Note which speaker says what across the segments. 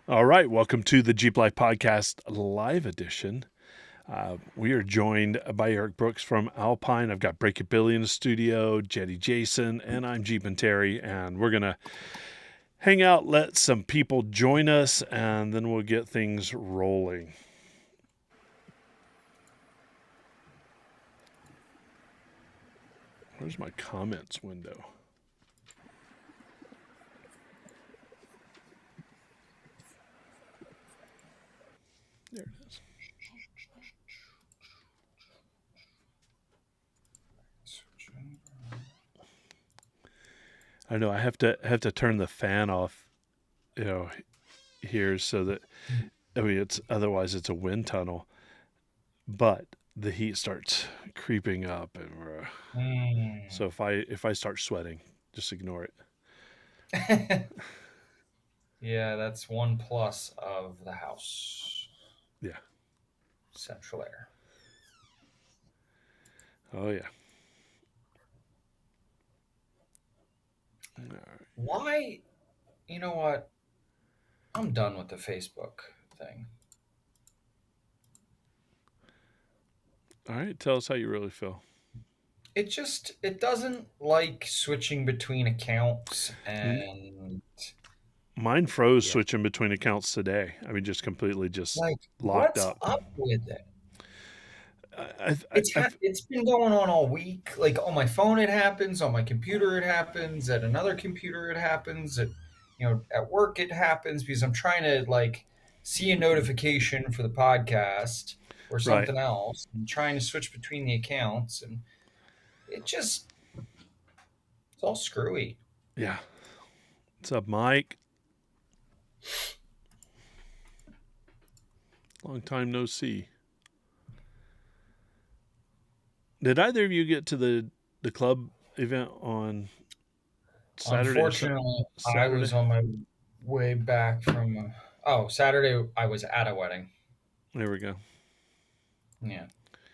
Speaker 1: All right, welcome to the Jeep Life Podcast Live Edition. We are joined by Eric Brooks from Alpine. I've got Break It Billy in the studio, Jetty Jason, and I'm Jeep and Terry, and we're gonna hang out, let some people join us, and then we'll get things rolling. Where's my comments window? There it is. I know I have to turn the fan off, here so that it's otherwise it's a wind tunnel, but the heat starts creeping up, and so if I start sweating, just ignore it.
Speaker 2: Yeah, that's one plus of the house.
Speaker 1: Yeah.
Speaker 2: Central air.
Speaker 1: Oh yeah.
Speaker 2: Why? You know what? I'm done with the Facebook thing.
Speaker 1: All right. Tell us how you really feel.
Speaker 2: It doesn't like switching between accounts and
Speaker 1: Mine froze switching between accounts today. I mean, just completely just
Speaker 2: like
Speaker 1: locked
Speaker 2: what's
Speaker 1: up.
Speaker 2: up with it?
Speaker 1: I
Speaker 2: It's been going on all week. Like on my phone it happens, on my computer it happens, at another computer it happens, at work it happens because I'm trying to like see a notification for the podcast or
Speaker 1: right.
Speaker 2: something else and trying to switch between the accounts and it's all screwy.
Speaker 1: Yeah. What's up, Mike? Long time no see. Did either of you get to the club event on Saturday?
Speaker 2: Unfortunately, I
Speaker 1: Saturday?
Speaker 2: was on my way back from Saturday I was at a wedding.
Speaker 1: There we go.
Speaker 2: Yeah.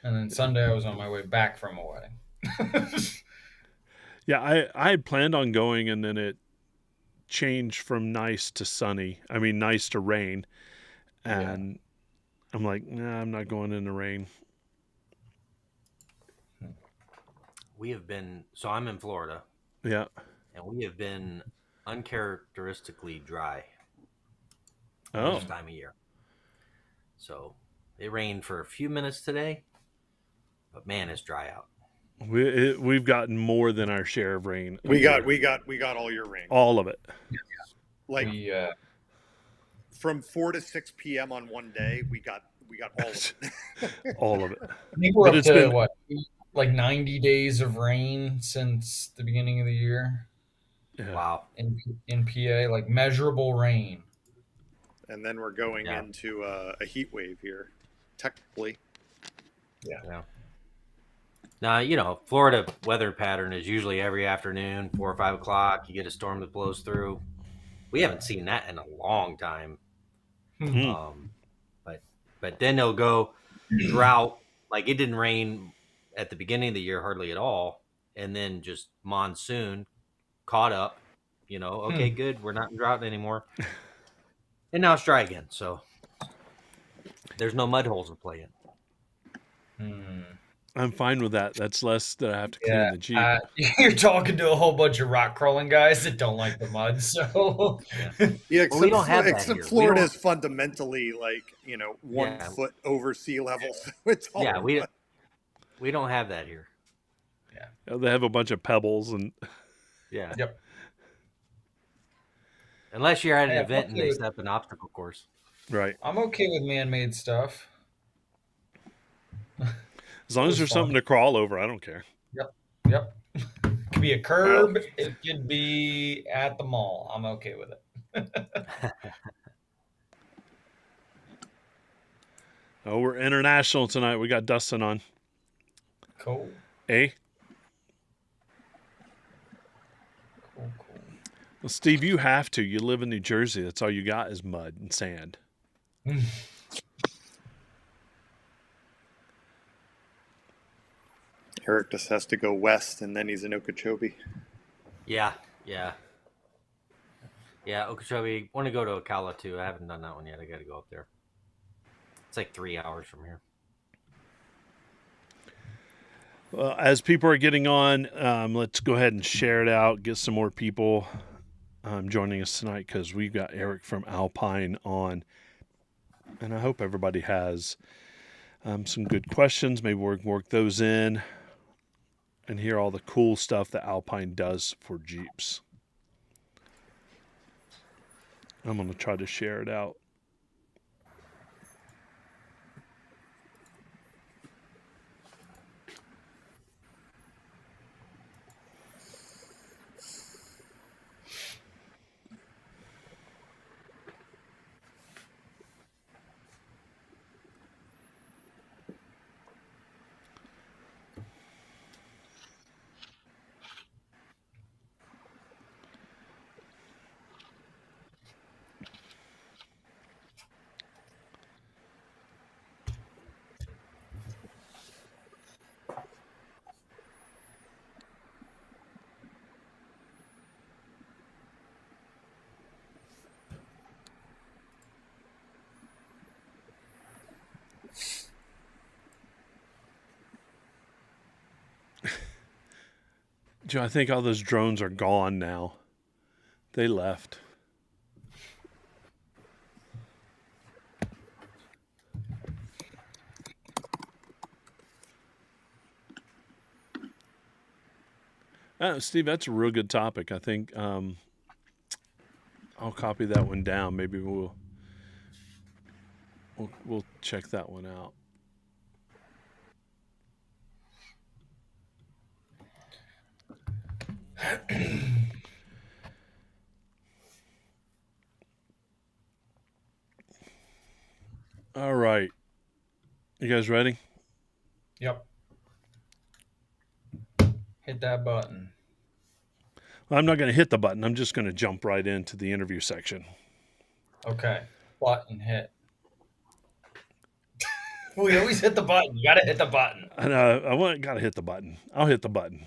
Speaker 2: And then Sunday I was on my way back from a wedding.
Speaker 1: Yeah, I had planned on going, and then it changed from nice to sunny. I mean, nice to rain, and I'm like, nah, I'm not going in the rain.
Speaker 3: So I'm in Florida,
Speaker 1: Yeah.
Speaker 3: and we have been uncharacteristically dry
Speaker 1: Oh.
Speaker 3: this time of year. So it rained for a few minutes today, but man, it's dry out.
Speaker 1: We've gotten more than our share of rain.
Speaker 4: We got all your rain.
Speaker 1: All of it.
Speaker 4: Like from 4 to 6 p.m. on one day, we got all of it.
Speaker 1: All of it.
Speaker 2: I think we're up to like 90 days of rain since the beginning of the year.
Speaker 1: Yeah.
Speaker 3: Wow.
Speaker 2: In PA, like measurable rain.
Speaker 4: And then we're going into a heat wave here, technically.
Speaker 3: Yeah. Now, Florida weather pattern is usually every afternoon, 4 or 5 o'clock, you get a storm that blows through. We haven't seen that in a long time. But then they'll go drought. Like it didn't rain at the beginning of the year hardly at all. And then just monsoon caught up, okay, good. We're not in drought anymore. And now it's dry again. So there's no mud holes to play in.
Speaker 1: I'm fine with that. That's less that I have to clean the Jeep.
Speaker 2: You're talking to a whole bunch of rock crawling guys that don't like the mud. So
Speaker 4: except, we don't have that here. Florida is fundamentally like 1 foot over sea level. So it's all
Speaker 3: we don't have that here.
Speaker 1: Yeah, they have a bunch of pebbles and
Speaker 2: Yep.
Speaker 3: Unless you're at an event and they set up an obstacle course.
Speaker 1: Right.
Speaker 2: I'm okay with man-made stuff.
Speaker 1: As long as there's something to crawl over, I don't care.
Speaker 2: Yep. It could be a curb. It could be at the mall. I'm okay with it.
Speaker 1: Oh, we're international tonight. We got Dustin on.
Speaker 2: Cool.
Speaker 1: Eh?
Speaker 2: Cool.
Speaker 1: Well, Steve, you have to. You live in New Jersey. That's all you got is mud and sand.
Speaker 4: Eric just has to go west, and then he's in Okeechobee.
Speaker 3: Yeah. Yeah, Okeechobee. Want to go to Ocala too. I haven't done that one yet. I got to go up there. It's like 3 hours from here.
Speaker 1: Well, as people are getting on, let's go ahead and share it out. Get some more people joining us tonight because we've got Eric from Alpine on, and I hope everybody has some good questions. Maybe we can work those in and hear all the cool stuff that Alpine does for Jeeps. I'm going to try to share it out. Joe, I think all those drones are gone now. They left. Steve, that's a real good topic. I think I'll copy that one down. Maybe we'll check that one out. All right. You guys ready?
Speaker 2: Yep. Hit that button.
Speaker 1: Well, I'm not going to hit the button. I'm just going to jump right into the interview section.
Speaker 2: Okay. Button hit. We always hit the button. You got to hit the button.
Speaker 1: And got to hit the button. I'll hit the button.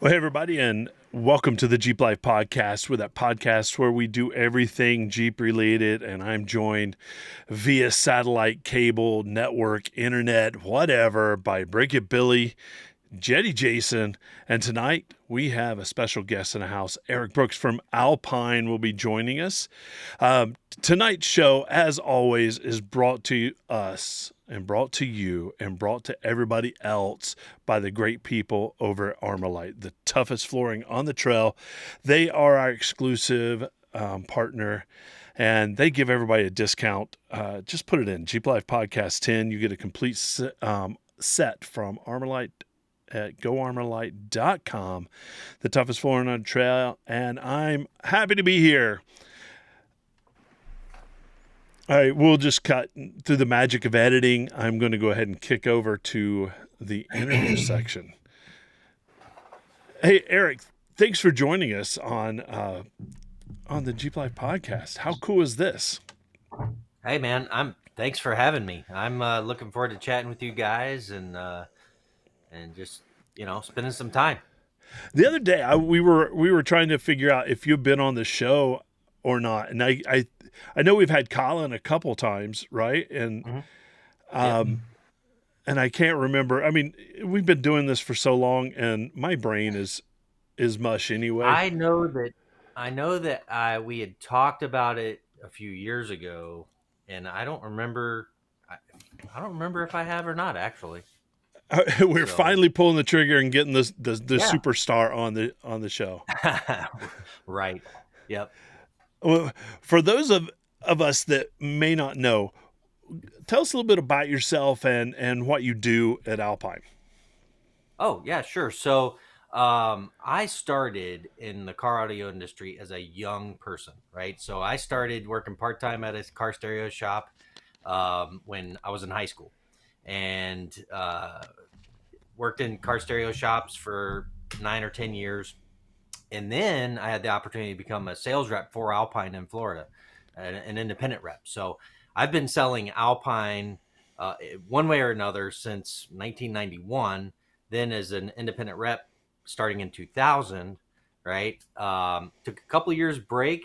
Speaker 1: Well, hey, everybody, and welcome to the Jeep Life Podcast. We're that podcast where we do everything Jeep related, and I'm joined via satellite, cable, network, internet, whatever, by Break It Billy, Jetty Jason, and tonight we have a special guest in the house. Eric Brooks from Alpine will be joining us. Tonight's show, as always, is brought to us and brought to you and brought to everybody else by the great people over at Armalite, the toughest flooring on the trail. They are our exclusive partner, and they give everybody a discount. Just put it in Jeep Life Podcast 10. You get a complete set from Armalite at goarmalite.com, the toughest flooring on the trail, and I'm happy to be here. All right, we'll just cut through the magic of editing. I'm going to go ahead and kick over to the interview section. Hey, Eric, thanks for joining us on the Jeep Life Podcast. How cool is this?
Speaker 3: Hey, man, thanks for having me. I'm looking forward to chatting with you guys and just spending some time.
Speaker 1: The other day, we were trying to figure out if you've been on the show or not, and I know we've had Colin a couple times, right? And and I can't remember. I mean, we've been doing this for so long, and my brain is mush anyway.
Speaker 3: I know that we had talked about it a few years ago, and I don't remember. I don't remember if I have or not, actually.
Speaker 1: We're finally pulling the trigger and getting the superstar on the show.
Speaker 3: Right. Yep.
Speaker 1: Well, for those of us that may not know, tell us a little bit about yourself and what you do at Alpine.
Speaker 3: Oh, yeah, sure. So I started in the car audio industry as a young person, right? So I started working part-time at a car stereo shop when I was in high school. and worked in car stereo shops for 9 or 10 years. And then I had the opportunity to become a sales rep for Alpine in Florida, an independent rep. So I've been selling Alpine one way or another since 1991. Then as an independent rep starting in 2000, right? Took a couple of years break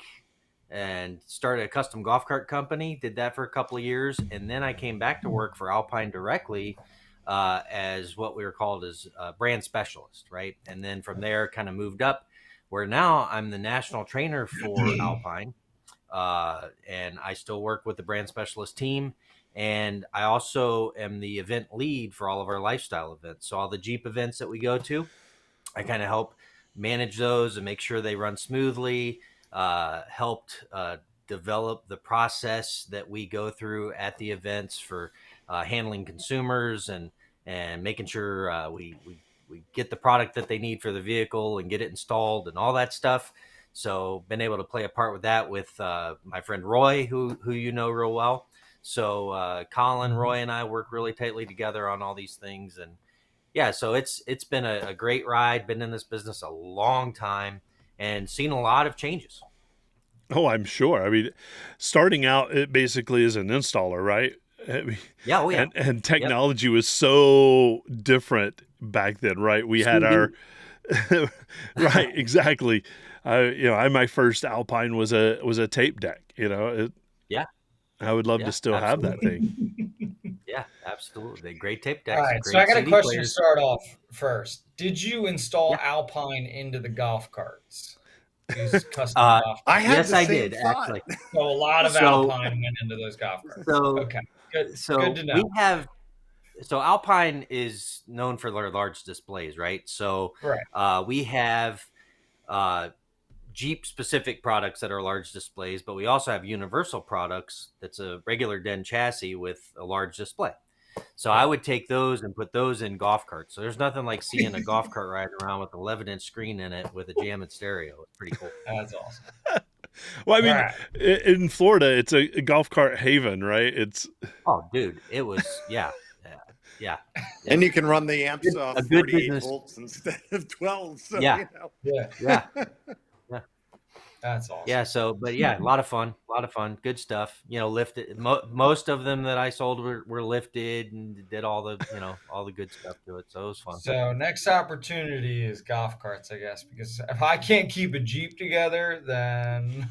Speaker 3: and started a custom golf cart company. Did that for a couple of years, and then I came back to work for Alpine directly as what we were called as a brand specialist, right? And then from there, kind of moved up, where now I'm the national trainer for Alpine, and I still work with the brand specialist team. And I also am the event lead for all of our lifestyle events. So all the Jeep events that we go to, I kind of help manage those and make sure they run smoothly. Helped develop the process that we go through at the events for handling consumers and making sure we get the product that they need for the vehicle and get it installed and all that stuff. So been able to play a part with that with my friend Roy, who you know real well. So Colin, Roy, and I work really tightly together on all these things. And yeah, so it's been a great ride. Been in this business a long time and seen a lot of changes.
Speaker 1: Oh, I'm sure. I mean, starting out, it basically is an installer, right? I mean,
Speaker 3: Yeah, oh yeah.
Speaker 1: And technology was so different back then, right? We had our right, exactly. My first Alpine was a tape deck.
Speaker 3: Yeah.
Speaker 1: I would love to still have that thing.
Speaker 3: Yeah, absolutely. Great tape decks.
Speaker 2: All right, so I got a question to start off first. Did you install Alpine into the golf carts? These custom golf carts?
Speaker 3: Yes, I did, actually.
Speaker 2: So a lot of Alpine went into those golf carts. Okay, good.
Speaker 3: So
Speaker 2: good to know.
Speaker 3: So Alpine is known for their large displays, right? So we have Jeep specific products that are large displays, but we also have universal products that's a regular den chassis with a large display. So I would take those and put those in golf carts. So there's nothing like seeing a golf cart riding around with an 11-inch screen in it with a jam and stereo. It's pretty cool.
Speaker 2: That's awesome.
Speaker 1: Well, I mean, in Florida, it's a golf cart haven, right?
Speaker 3: Oh, dude, it was yeah.
Speaker 4: And you can run the amps off 48 volts instead of 12. So,
Speaker 3: yeah.
Speaker 2: That's awesome.
Speaker 3: Yeah. So, but yeah, a lot of fun, good stuff. Lifted. Most of them that I sold were lifted and did all the good stuff to it. So it was fun.
Speaker 2: So next opportunity is golf carts, I guess, because if I can't keep a Jeep together, then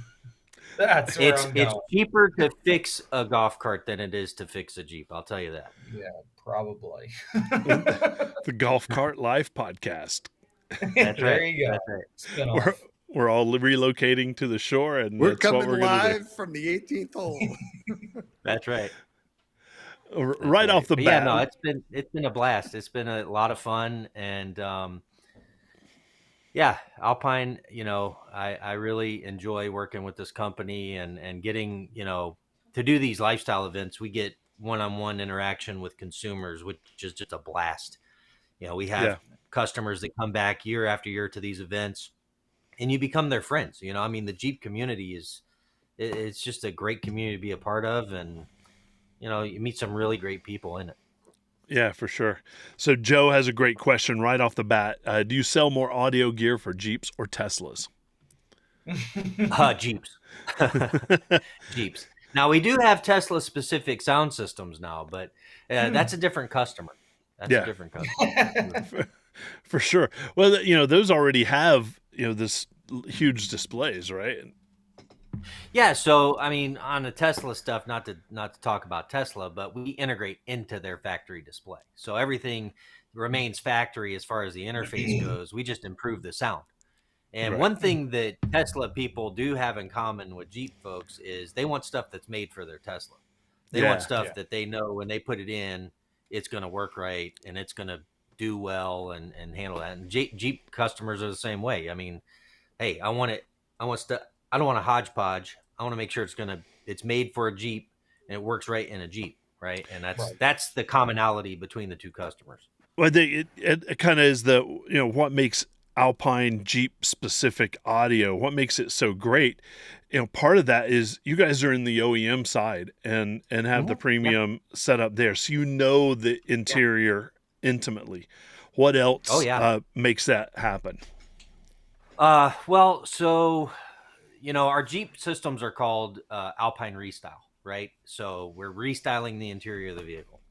Speaker 2: that's where I'm going.
Speaker 3: It's cheaper to fix a golf cart than it is to fix a Jeep. I'll tell you that.
Speaker 2: Yeah, probably.
Speaker 1: The Golf Cart Life podcast.
Speaker 3: That's
Speaker 2: there
Speaker 3: right.
Speaker 2: you go.
Speaker 3: That's right.
Speaker 1: We're all relocating to the shore, and
Speaker 4: we're
Speaker 1: that's
Speaker 4: coming
Speaker 1: what we're
Speaker 4: live from the 18th hole.
Speaker 3: That's right.
Speaker 1: Right off the bat.
Speaker 3: Yeah, no, it's been a blast. It's been a lot of fun, and Alpine. I really enjoy working with this company and getting to do these lifestyle events. We get one-on-one interaction with consumers, which is just a blast. We have customers that come back year after year to these events. And you become their friends. I mean, the Jeep community it's just a great community to be a part of. And, you meet some really great people in it.
Speaker 1: Yeah, for sure. So Joe has a great question right off the bat. Do you sell more audio gear for Jeeps or Teslas?
Speaker 3: Jeeps. Jeeps. Now, we do have Tesla specific sound systems now, but that's a different customer. That's a different customer.
Speaker 1: For sure. Well, those already have, this huge displays, right?
Speaker 3: Yeah. So, I mean, on the Tesla stuff, not to talk about Tesla, but we integrate into their factory display. So everything remains factory as far as the interface goes. We just improve the sound. And one thing that Tesla people do have in common with Jeep folks is they want stuff that's made for their Tesla. They want stuff that they know when they put it in, it's going to work right and it's going to do well and handle that. And Jeep customers are the same way. I mean, hey, I want stuff. I don't want a hodgepodge. I want to make sure it's made for a Jeep and it works right in a Jeep, right? And that's the commonality between the two customers.
Speaker 1: Well, I think it kind of is what makes Alpine Jeep specific audio, what makes it so great part of that is you guys are in the OEM side and have the
Speaker 3: Mhm. Yeah.
Speaker 1: premium set up there, so the
Speaker 3: Yeah.
Speaker 1: interior intimately. What
Speaker 3: Oh
Speaker 1: else
Speaker 3: yeah.
Speaker 1: makes that happen?
Speaker 3: Well, so our Jeep systems are called Alpine Restyle, right? So we're restyling the interior of the vehicle.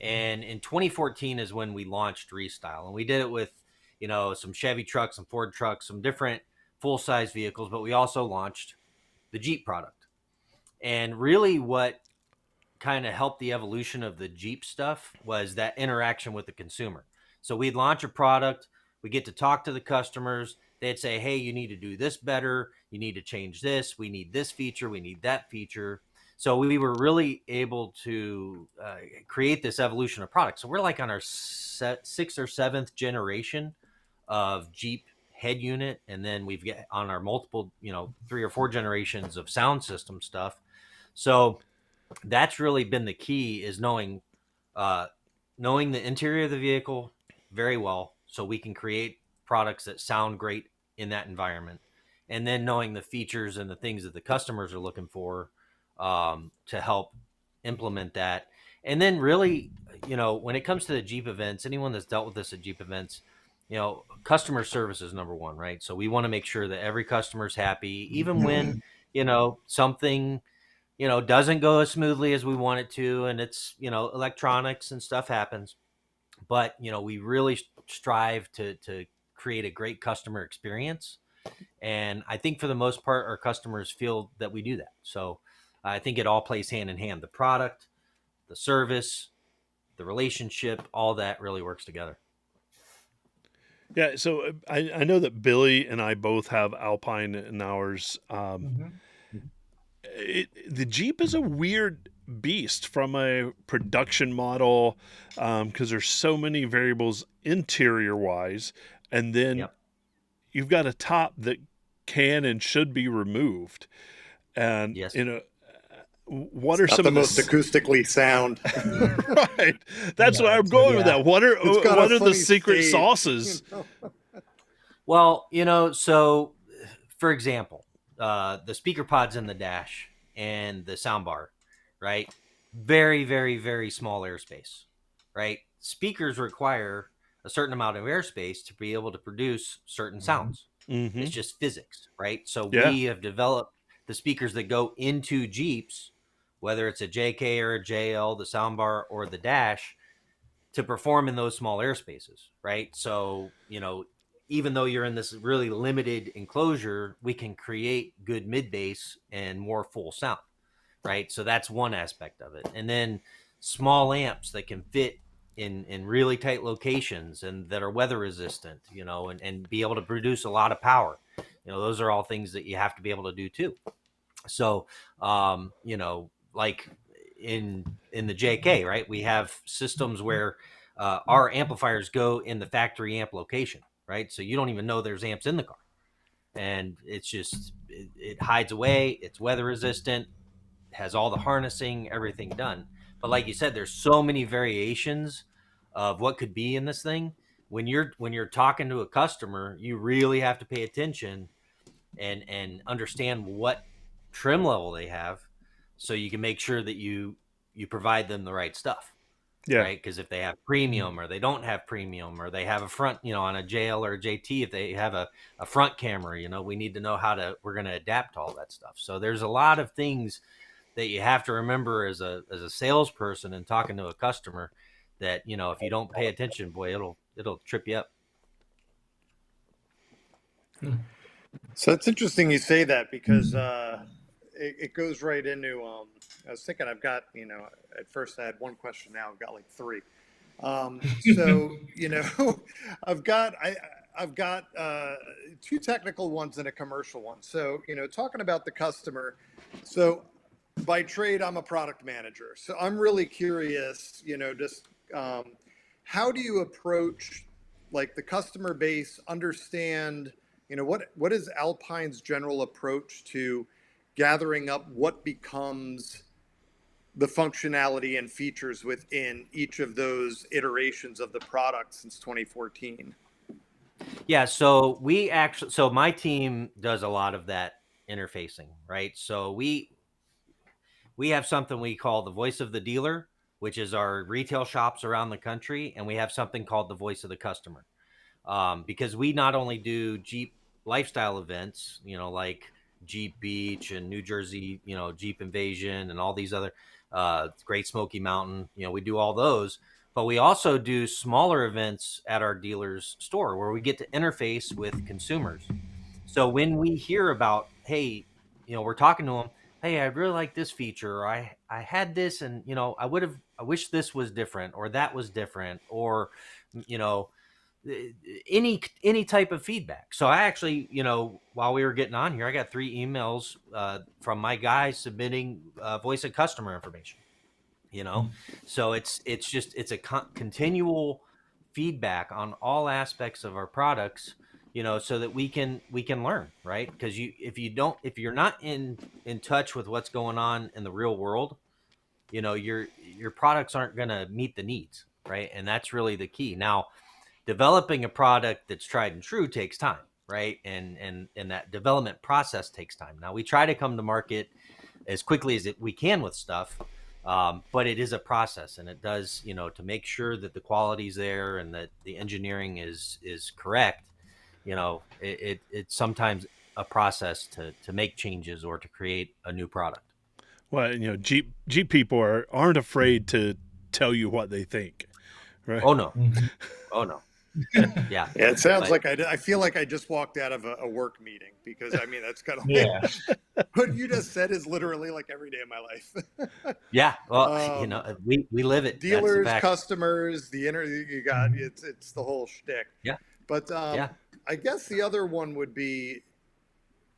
Speaker 3: And in 2014 is when we launched Restyle, and we did it with some Chevy trucks, some Ford trucks, some different full size vehicles, but we also launched the Jeep product. And really, what kind of helped the evolution of the Jeep stuff was that interaction with the consumer. So we'd launch a product, we get to talk to the customers. They'd say, hey, you need to do this better. You need to change this. We need this feature. We need that feature. So we were really able to create this evolution of products. So we're like on our sixth or seventh generation of Jeep head unit. And then we've got on our multiple, 3 or 4 generations of sound system stuff. So that's really been the key, is knowing the interior of the vehicle very well, so we can create products that sound great in that environment, and then knowing the features and the things that the customers are looking for, to help implement that. And then really, when it comes to the Jeep events, anyone that's dealt with this at Jeep events, customer service is number one, right? So we want to make sure that every customer's happy, even when something doesn't go as smoothly as we want it to, and it's electronics and stuff happens. But we really strive to create a great customer experience, and I think for the most part our customers feel that we do that. So I think it all plays hand in hand: the product, the service, the relationship, all that really works together.
Speaker 1: Yeah, so I know that Billy and I both have Alpine in ours.
Speaker 2: Mhm.
Speaker 1: The Jeep is a weird beast from a production model, because there's so many variables interior wise, and then
Speaker 3: Yep.
Speaker 1: you've got a top that can and should be removed. And
Speaker 3: Yes.
Speaker 1: what are
Speaker 4: Not
Speaker 1: some
Speaker 4: the
Speaker 1: of the
Speaker 4: most acoustically sound.
Speaker 1: right? That's
Speaker 2: Yeah,
Speaker 1: where I'm going with
Speaker 3: yeah.
Speaker 1: that. What are
Speaker 4: It's got a
Speaker 1: the
Speaker 4: funny
Speaker 1: secret
Speaker 4: stage,
Speaker 1: sauces?
Speaker 3: Well, so for example, the speaker pods in the dash and the sound bar, right? Very, very, very small airspace, right? Speakers require a certain amount of airspace to be able to produce certain
Speaker 2: Mhm.
Speaker 3: sounds.
Speaker 1: Mm-hmm.
Speaker 3: It's just physics, right? So
Speaker 1: Yeah.
Speaker 3: we have developed the speakers that go into Jeeps, whether it's a JK or a JL, the soundbar or the dash, to perform in those small airspaces, right? So, even though you're in this really limited enclosure, we can create good mid bass and more full sound, right? So that's one aspect of it. And then small amps that can fit in really tight locations and that are weather resistant, and be able to produce a lot of power. Those are all things that you have to be able to do too. So, like in the JK, right? We have systems where our amplifiers go in the factory amp location, right? So you don't even know there's amps in the car, and it's just it hides away. It's weather resistant, has all the harnessing, everything done. But like you said, there's so many variations of what could be in this thing. When you're talking to a customer, you really have to pay attention and understand what trim level they have, so you can make sure that you provide them the right stuff,
Speaker 1: Yeah.
Speaker 3: right? Because if they have premium or they don't have premium, or they have a front, on a JL or a JT, if they have a front camera, we need to know we're going to adapt to all that stuff. So there's a lot of things that you have to remember as a salesperson and talking to a customer, that if you don't pay attention, boy, it'll trip you up.
Speaker 4: So it's interesting you say that, because it goes right into. I was thinking, I've got, at first I had one question, now I've got like three. So I've got two technical ones and a commercial one. So talking about the customer. So by trade, I'm a product manager. So I'm really curious. Just how do you approach, like, the customer base? Understand, what is Alpine's general approach to gathering up what becomes the functionality and features within each of those iterations of the product since 2014?
Speaker 3: Yeah, so my team does a lot of that interfacing, right? So we have something we call the voice of the dealer, which is our retail shops around the country, and we have something called the voice of the customer, because we not only do Jeep lifestyle events, like Jeep Beach and New Jersey, Jeep Invasion and all these other Great Smoky Mountain, we do all those, but we also do smaller events at our dealer's store where we get to interface with consumers. So when we hear about, hey, we're talking to them, hey, I really like this feature, or I had this, and I wish this was different, or that was different, or you know, any type of feedback. So I actually, while we were getting on here, I got 3 emails from my guys submitting voice of customer information. So it's a continual feedback on all aspects of our products, so that we can learn, right? Because if you're not in touch with what's going on in the real world, your products aren't going to meet the needs, right? And that's really the key. Now, developing a product that's tried and true takes time, right? And that development process takes time. Now, we try to come to market as quickly as we can with stuff, but it is a process, and it does, to make sure that the quality's there and that the engineering is correct. It's sometimes a process to make changes or to create a new product.
Speaker 1: Well, Jeep people aren't afraid to tell you what they think, right?
Speaker 3: Oh no,
Speaker 2: Mhm.
Speaker 3: oh no, yeah.
Speaker 4: Yeah, it sounds
Speaker 3: But
Speaker 4: like I feel like I just walked out of a work meeting, because I mean that's kind of
Speaker 2: Yeah.
Speaker 4: what you just said is literally like every day of my life.
Speaker 3: yeah, well, we live it. That's the
Speaker 4: Dealers,
Speaker 3: fact.
Speaker 4: customers, you got it's the whole shtick.
Speaker 3: Yeah,
Speaker 4: But
Speaker 3: yeah.
Speaker 4: I guess the other one would be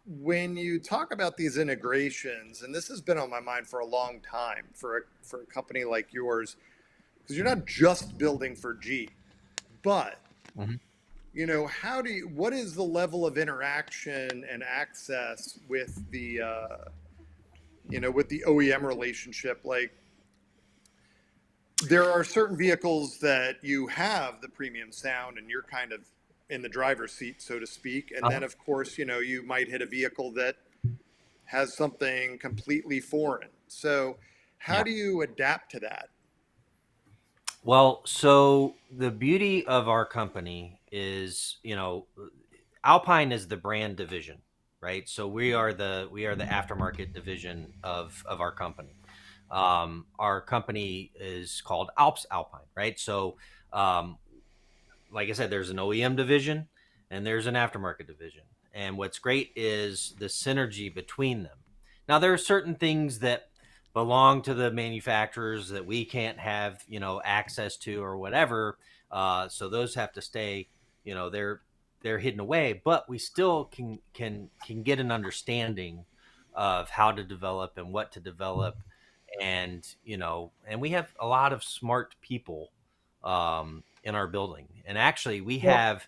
Speaker 4: when you talk about these integrations, and this has been on my mind for a long time for a company like yours, because you're not just building for Jeep, but
Speaker 3: Mhm.
Speaker 4: what is the level of interaction and access with the with the OEM relationship? Like, there are certain vehicles that you have the premium sound and you're kind of in the driver's seat, so to speak. And then,
Speaker 3: Uh-huh.
Speaker 4: of course, you might hit a vehicle that has something completely foreign. So, how
Speaker 3: Yeah.
Speaker 4: do you adapt to that?
Speaker 3: Well, so the beauty of our company is, Alpine is the brand division, right? So we are the aftermarket division of our company. Our company is called Alps Alpine, right? So, um, like I said, there's an OEM division and there's an aftermarket division. And what's great is the synergy between them. Now, there are certain things that belong to the manufacturers that we can't have, access to or whatever. So those have to stay, they're hidden away, but we still can get an understanding of how to develop and what to develop. And we have a lot of smart people in our building. And actually, we
Speaker 2: Well,
Speaker 3: have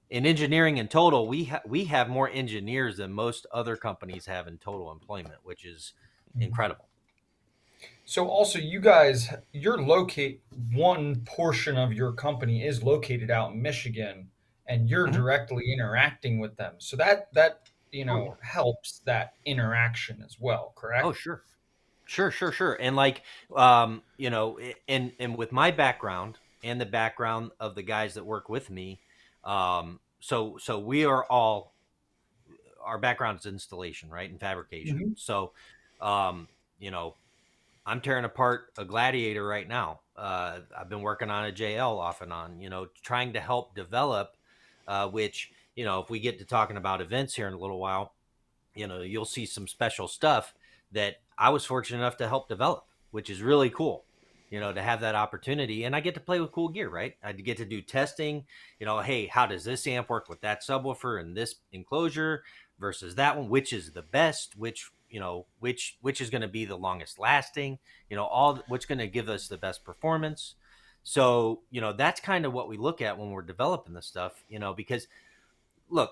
Speaker 3: in engineering in total, we have more engineers than most other companies have in total employment, which is incredible.
Speaker 2: so also you guys, one portion of your company is located out in Michigan, and you're
Speaker 3: Mhm.
Speaker 2: directly interacting with them. So that
Speaker 3: Oh yeah.
Speaker 2: helps that interaction as well,
Speaker 3: Oh
Speaker 2: correct?
Speaker 3: sure. Sure. And like, and with my background and the background of the guys that work with me, so we are all, our background is installation, right, and fabrication.
Speaker 2: Hmm.
Speaker 3: So, um, you know, I'm tearing apart a Gladiator right now. I've been working on a JL off and on, trying to help develop, which, if we get to talking about events here in a little while, you'll see some special stuff that I was fortunate enough to help develop, which is really cool, to have that opportunity. And I get to play with cool gear, right? I get to do testing, hey, how does this amp work with that subwoofer and this enclosure versus that one? Which is the best? Which is going to be the longest lasting? All what's going to give us the best performance. So, that's kind of what we look at when we're developing this stuff, because look,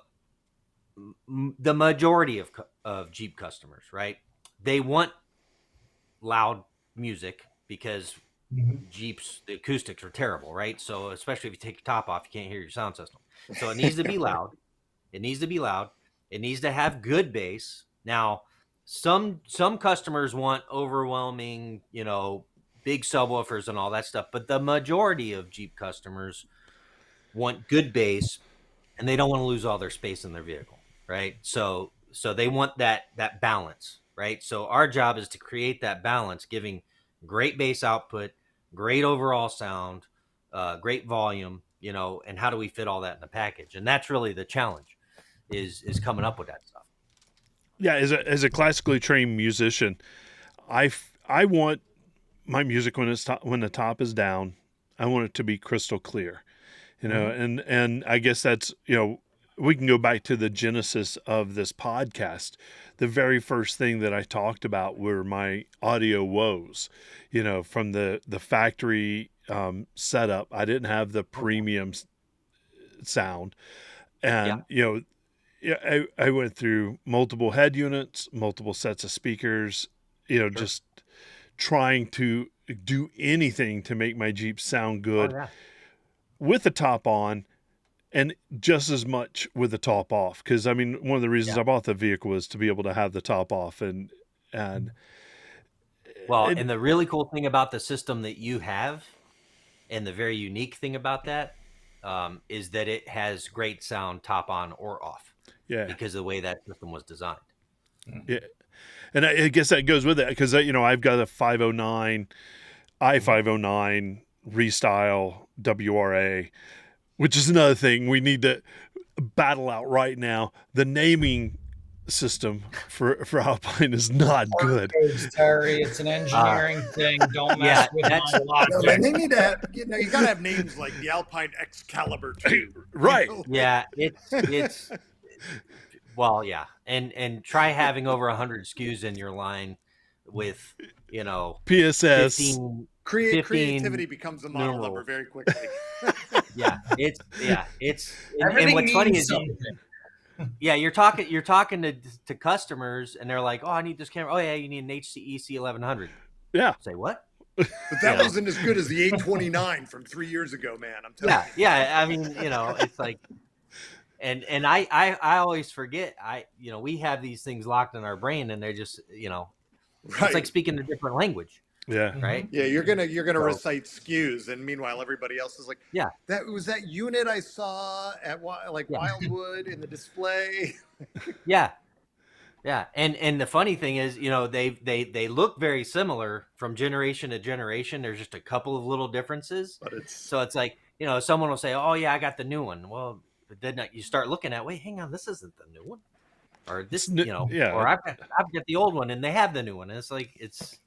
Speaker 3: the majority of Jeep customers, right? They want loud music because
Speaker 2: Hmm.
Speaker 3: Jeeps, the acoustics are terrible, right? So especially if you take your top off, you can't hear your sound system. So it needs to be loud. It needs to be loud. It needs to have good bass, Now, some customers want overwhelming, big subwoofers and all that stuff, but the majority of Jeep customers want good bass, and they don't want to lose all their space in their vehicle, right? So they want that balance, right? So our job is to create that balance, giving great bass output, great overall sound, great volume, and how do we fit all that in the package? And that's really the challenge, is coming up with that stuff.
Speaker 1: Yeah, as a classically trained musician, I want my music when the top is down, I want it to be crystal clear. And I guess that's, we can go back to the genesis of this podcast. The very first thing that I talked about were my audio woes, from the factory setup. I didn't have the premium sound, and yeah, I went through multiple head units, multiple sets of speakers, just trying to do anything to make my Jeep sound good with the top on, and just as much with the top off. Because I mean, one of the reasons I bought the vehicle was to be able to have the top off, and
Speaker 3: the really cool thing about the system that you have, and the very unique thing about that, is that it has great sound top on or off.
Speaker 1: Yeah,
Speaker 3: because of the way that system was designed.
Speaker 1: Yeah, and I guess that goes with it, because I've got a 509 i509 Restyle WRA, which is another thing we need to battle out right now. The naming system for Alpine is not good.
Speaker 2: Terry, it's an engineering thing. Don't mess with my logic.
Speaker 4: No, they need to have, you got to have names like the Alpine Excalibur 2.
Speaker 1: Right.
Speaker 3: Yeah, it's well, yeah, and try having over 100 SKUs in your line with
Speaker 1: PSS.
Speaker 3: 15
Speaker 4: creativity becomes a model
Speaker 3: numerals.
Speaker 4: number very quickly.
Speaker 3: it's
Speaker 2: Everything
Speaker 3: and what's funny
Speaker 2: means
Speaker 3: is
Speaker 2: something.
Speaker 3: you're talking to customers, and they're like, oh, I need this camera. Oh yeah, you need an HCEC 1100.
Speaker 1: Yeah.
Speaker 3: Say what?
Speaker 4: But that wasn't as good as the 829 from 3 years ago, man. I'm telling you.
Speaker 3: Yeah. I mean, it's like, and I always forget. We have these things locked in our brain, and they're just, it's like speaking a different language.
Speaker 1: Yeah.
Speaker 3: Right.
Speaker 4: Yeah, you're gonna recite SKUs, and meanwhile everybody else is like,
Speaker 3: yeah,
Speaker 4: that was that unit I saw at Wildwood in the display.
Speaker 3: Yeah. And the funny thing is, they look very similar from generation to generation. There's just a couple of little differences.
Speaker 4: But
Speaker 3: so it's like, someone will say, oh yeah, I got the new one. Well, but then you start looking at, wait, hang on, this isn't the new one, or this, or I've got the old one, and they have the new one. And it's like it's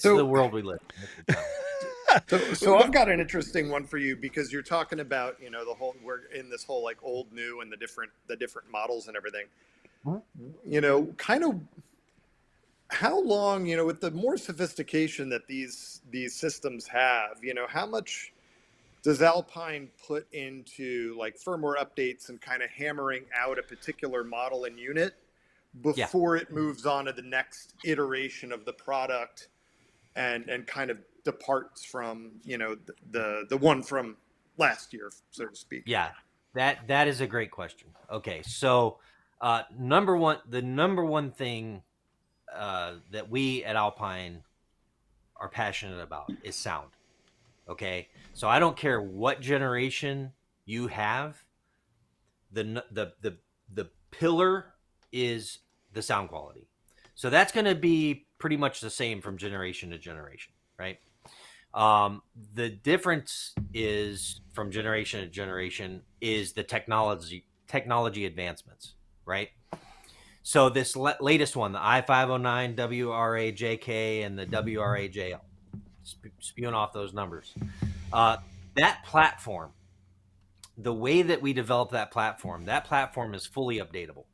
Speaker 3: the world we live in.
Speaker 4: So I've got an interesting one for you, because you're talking about we're in this whole like old, new, and the different models and everything. Kind of how long, with the more sophistication that these systems have, how much does Alpine put into like firmware updates and kind of hammering out a particular model and unit before it moves on to the next iteration of the product and kind of departs from, the one from last year, so to speak?
Speaker 3: Yeah, that is a great question. Okay, so the number one thing that we at Alpine are passionate about is sound. Okay, so I don't care what generation you have, the pillar is the sound quality. So that's going to be pretty much the same from generation to generation, right? The difference is from generation to generation is the technology advancements, right? So this latest one, the i509 WRA JK and the WRA JL, spewing off those numbers. That platform, the way that we develop that platform is fully updatable,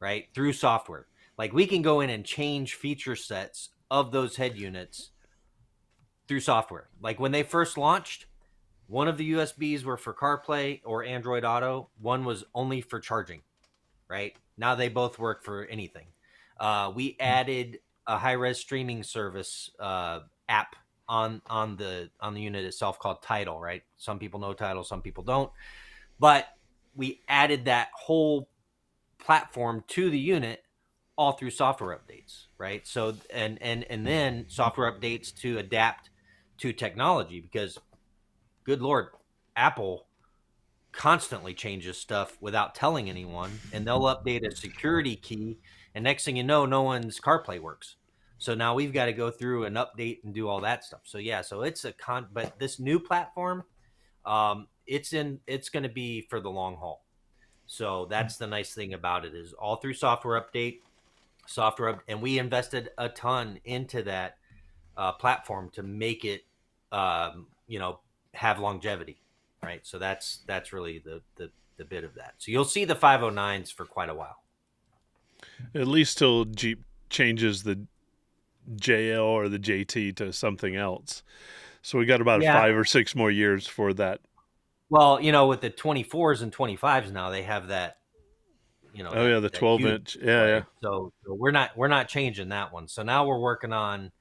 Speaker 3: right? Through software. Like we can go in and change feature sets of those head units through software. Like when they first launched, one of the USBs were for CarPlay or Android Auto. One was only for charging, right? Now they both work for anything. We added a high-res streaming service app on the unit itself called Tidal, right? Some people know Tidal, some people don't. But we added that whole platform to the unit all through software updates, right? So and then software updates to adapt to technology, because good Lord, Apple constantly changes stuff without telling anyone, and they'll update a security key, and next thing you know, no one's CarPlay works. So now we've got to go through and update and do all that stuff. So yeah, so it's but this new platform, it's going to be for the long haul. So that's the nice thing about it, is all through and we invested a ton into that platform to make it, have longevity, right? So that's really the bit of that. So you'll see the 509s for quite a while.
Speaker 1: At least till Jeep changes the JL or the JT to something else. So we got about 5 or 6 more years for that.
Speaker 3: Well, with the 24s and 25s now, they have that,
Speaker 1: the 12-inch. Yeah.
Speaker 3: So we're not changing that one. So now we're working on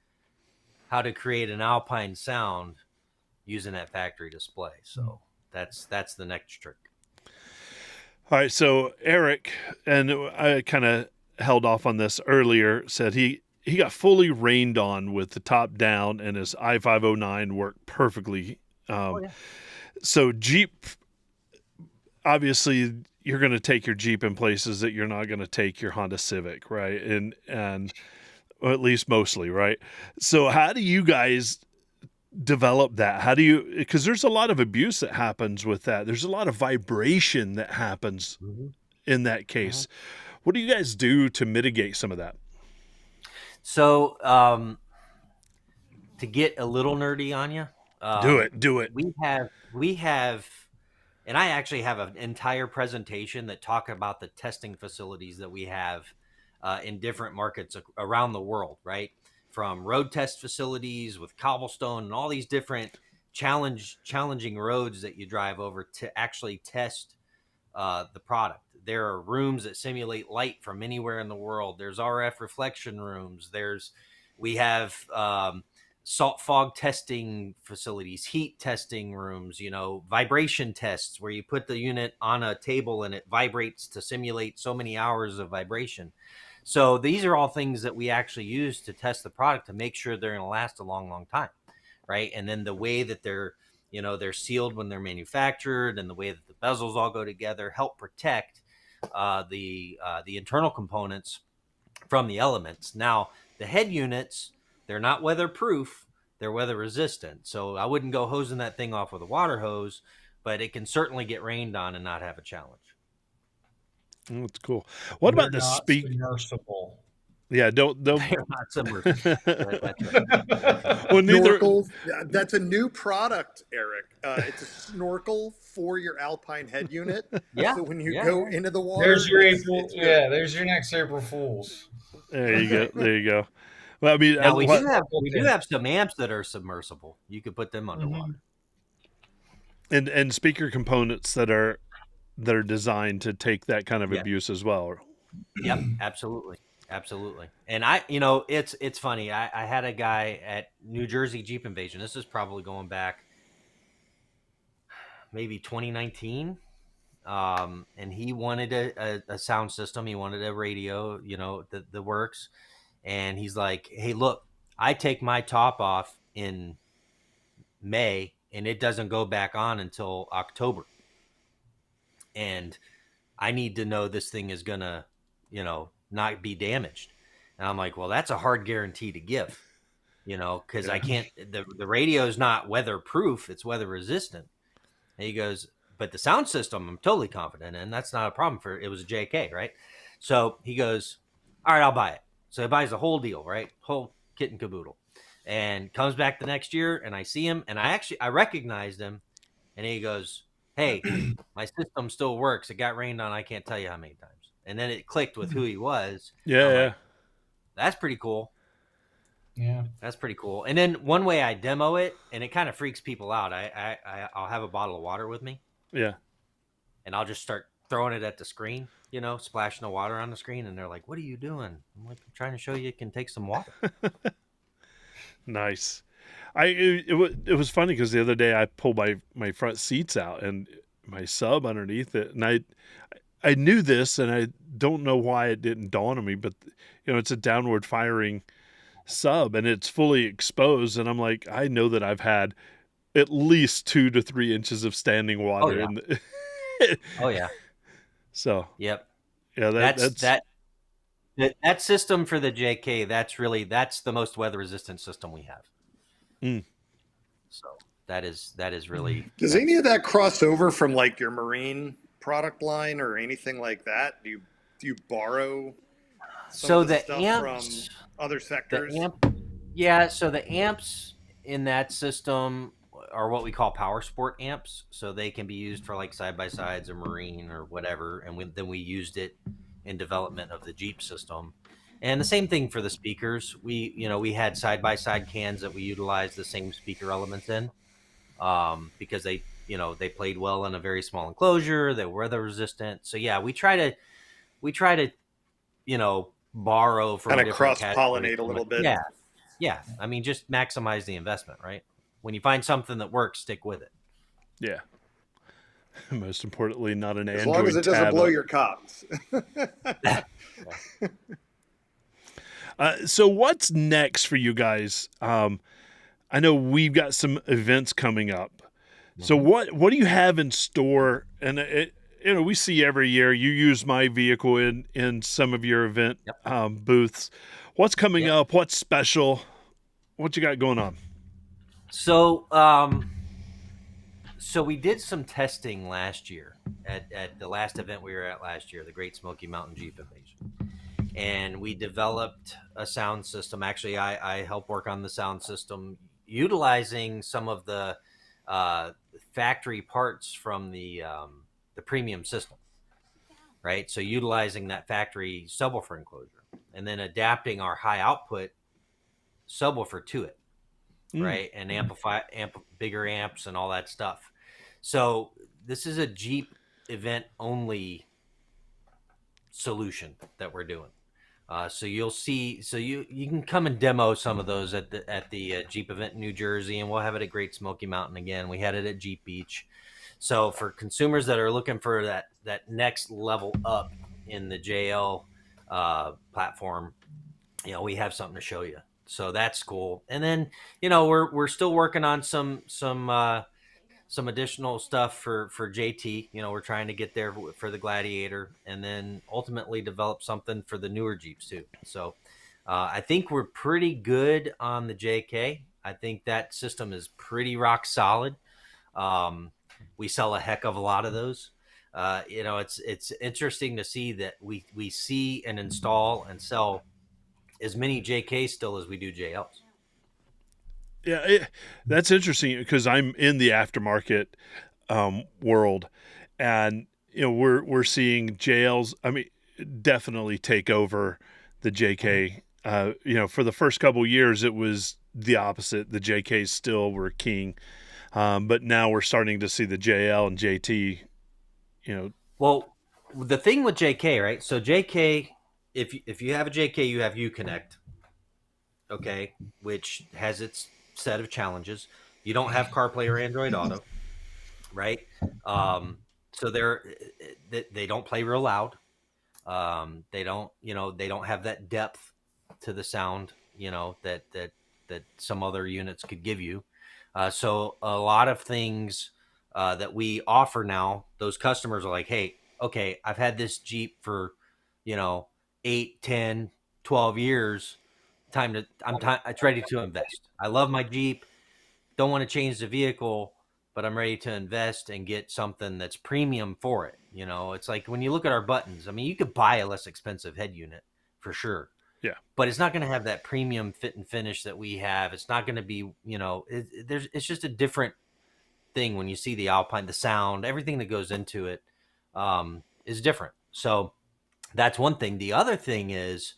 Speaker 3: how to create an Alpine sound using that factory display. So that's the next trick.
Speaker 1: All right. So Eric, and I kind of held off on this earlier, said he got fully rained on with the top down, and his i509 worked perfectly. So Jeep, obviously, you're going to take your Jeep in places that you're not going to take your Honda Civic, right? And or at least mostly, right? So how do you guys develop that? How do you, because there's a lot of abuse that happens with that. There's a lot of vibration that happens in that case. What do you guys do to mitigate some of that?
Speaker 3: So to get a little nerdy on you,
Speaker 1: do it.
Speaker 3: We have, and I actually have an entire presentation that talk about the testing facilities that we have in different markets around the world, right? From road test facilities with cobblestone and all these different challenging roads that you drive over to actually test the product. There are rooms that simulate light from anywhere in the world. There's RF reflection rooms. We have salt fog testing facilities, heat testing rooms, vibration tests where you put the unit on a table and it vibrates to simulate so many hours of vibration. So these are all things that we actually use to test the product to make sure they're going to last a long, long time, right? And then the way that they're sealed when they're manufactured, and the way that the bezels all go together help protect the internal components from the elements. Now, the head units, they're not weatherproof, they're weather resistant. So I wouldn't go hosing that thing off with a water hose, but it can certainly get rained on and not have a challenge.
Speaker 1: Oh, that's cool. What about the speak?
Speaker 2: Submersible.
Speaker 1: Yeah, don't.
Speaker 3: They're not submersible.
Speaker 1: Well, neither.
Speaker 4: Snorkels. That's a new product, Eric. It's a snorkel for your Alpine head unit.
Speaker 3: Yeah.
Speaker 4: So when you go into the water,
Speaker 2: there's your April. There's your next April Fools.
Speaker 1: There you go. Well, I mean,
Speaker 3: now, we do have some amps that are submersible. You could put them underwater.
Speaker 1: And speaker components that are designed to take that kind of abuse as well.
Speaker 3: Yep, absolutely. And it's funny. I had a guy at New Jersey Jeep Invasion. This is probably going back maybe 2019. And he wanted a sound system. He wanted a radio, the works. And he's like, hey, look, I take my top off in May and it doesn't go back on until October. And I need to know this thing is gonna, not be damaged. And I'm like, well, that's a hard guarantee to give, because I can't, the radio is not weatherproof, it's weather resistant. And he goes, but the sound system, I'm totally confident in. That's not a problem it was a JK, right? So he goes, all right, I'll buy it. So he buys the whole deal, right? Whole kit and caboodle. And comes back the next year and I see him and I recognized him and he goes, hey, my system still works. It got rained on. I can't tell you how many times. And then it clicked with who he was.
Speaker 1: Yeah.
Speaker 3: Like, that's pretty cool.
Speaker 2: Yeah.
Speaker 3: That's pretty cool. And then one way I demo it, and it kind of freaks people out. I'll have a bottle of water with me.
Speaker 1: Yeah.
Speaker 3: And I'll just start throwing it at the screen, splashing the water on the screen. And they're like, what are you doing? I'm like, I'm trying to show you can take some water.
Speaker 1: Nice. It was funny because the other day I pulled my front seats out and my sub underneath it, and I knew this, and I don't know why it didn't dawn on me, but it's a downward firing sub, and it's fully exposed, and I'm like, I know that I've had at least 2 to 3 inches of standing
Speaker 3: Oh
Speaker 1: water
Speaker 3: yeah.
Speaker 1: in the
Speaker 3: Oh yeah.
Speaker 1: so
Speaker 3: Yep.
Speaker 1: yeah,
Speaker 3: That's
Speaker 1: that's
Speaker 3: that system for the JK. That's the most weather resistant system we have.
Speaker 1: mm.
Speaker 3: So that is really.
Speaker 4: Does any of that cross over from like your marine product line or anything like that? Do you borrow some
Speaker 3: So
Speaker 4: of the
Speaker 3: the
Speaker 4: stuff
Speaker 3: amps,
Speaker 4: from other
Speaker 3: the
Speaker 4: sectors?
Speaker 3: amp, yeah. So the amps in that system are what we call power sport amps. So they can be used for like side by sides or marine or whatever. And then we used it in development of the Jeep system. And the same thing for the speakers. We had side by side cans that we utilized the same speaker elements in, because they played well in a very small enclosure. They were weather resistant. So yeah, we try to borrow from
Speaker 4: Kind of
Speaker 3: different
Speaker 4: cross
Speaker 3: categories.
Speaker 4: pollinate a little bit.
Speaker 3: Yeah, yeah. I mean, just maximize the investment, right? When you find something that works, stick with it.
Speaker 1: Yeah. Most importantly, not an
Speaker 4: As long as
Speaker 1: Android
Speaker 4: it doesn't
Speaker 1: tab.
Speaker 4: blow your cops.
Speaker 1: So what's next for you guys? I know we've got some events coming up. So what do you have in store? And we see every year you use my vehicle in some of your event
Speaker 3: Yep.
Speaker 1: booths. What's coming
Speaker 3: Yep.
Speaker 1: up? What's special? What you got going on?
Speaker 3: So we did some testing last year at the last event we were at last year, the Great Smoky Mountain Jeep Invasion. And we developed a sound system. Actually, I helped work on the sound system utilizing some of the factory parts from the premium system, right? So utilizing that factory subwoofer enclosure and then adapting our high output subwoofer to it, right? And bigger amps and all that stuff. So this is a Jeep event only solution that we're doing. So you'll see. So you can come and demo some of those at the Jeep event in New Jersey, and we'll have it at Great Smoky Mountain again. We had it at Jeep Beach. So for consumers that are looking for that next level up in the JL platform, we have something to show you. So that's cool. And then we're still working on some additional stuff for JT. We're trying to get there for the Gladiator, and then ultimately develop something for the newer Jeeps too. So I think we're pretty good on the JK. I think that system is pretty rock solid. We sell a heck of a lot of those. It's interesting to see that we see and install and sell as many JKs still as we do JLs.
Speaker 1: Yeah, that's interesting because I'm in the aftermarket world, and we're seeing JLs. I mean, definitely take over the JK. For the first couple years, it was the opposite. The JKs still were king, but now we're starting to see the JL and JT.
Speaker 3: Well, the thing with JK, right? So JK, if you have a JK, you have Uconnect, okay, which has its set of challenges. You don't have CarPlay or Android Auto, right? So they don't play real loud. They don't have that depth to the sound, that some other units could give you. So a lot of things that we offer now, those customers are like, hey, okay, I've had this Jeep for 8, 10, 12 years. It's ready to invest. I love my Jeep. Don't want to change the vehicle, but I'm ready to invest and get something that's premium for it. It's like when you look at our buttons, I mean, you could buy a less expensive head unit for sure.
Speaker 1: Yeah.
Speaker 3: But it's not going to have that premium fit and finish that we have. It's not going to be, it's just a different thing when you see the Alpine, the sound, everything that goes into it is different. So that's one thing. The other thing is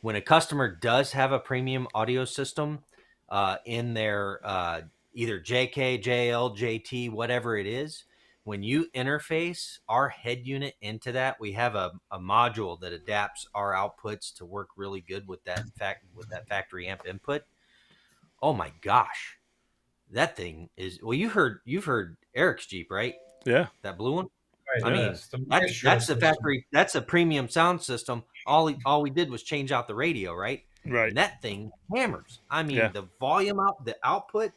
Speaker 3: when a customer does have a premium audio system in their either JK, JL, JT, whatever it is, when you interface our head unit into that, we have a module that adapts our outputs to work really good with that factory amp input. Oh my gosh, that thing is, well, you've heard Eric's Jeep, right?
Speaker 1: Yeah.
Speaker 3: That blue one.
Speaker 2: Right,
Speaker 3: I mean,
Speaker 2: yes, the
Speaker 3: that's
Speaker 2: maestro
Speaker 3: that's the
Speaker 2: system.
Speaker 3: factory. That's a premium sound system. All we did was change out the radio, right?
Speaker 1: Right.
Speaker 3: And that thing hammers. I
Speaker 1: Yeah.
Speaker 3: mean, the volume out, the output,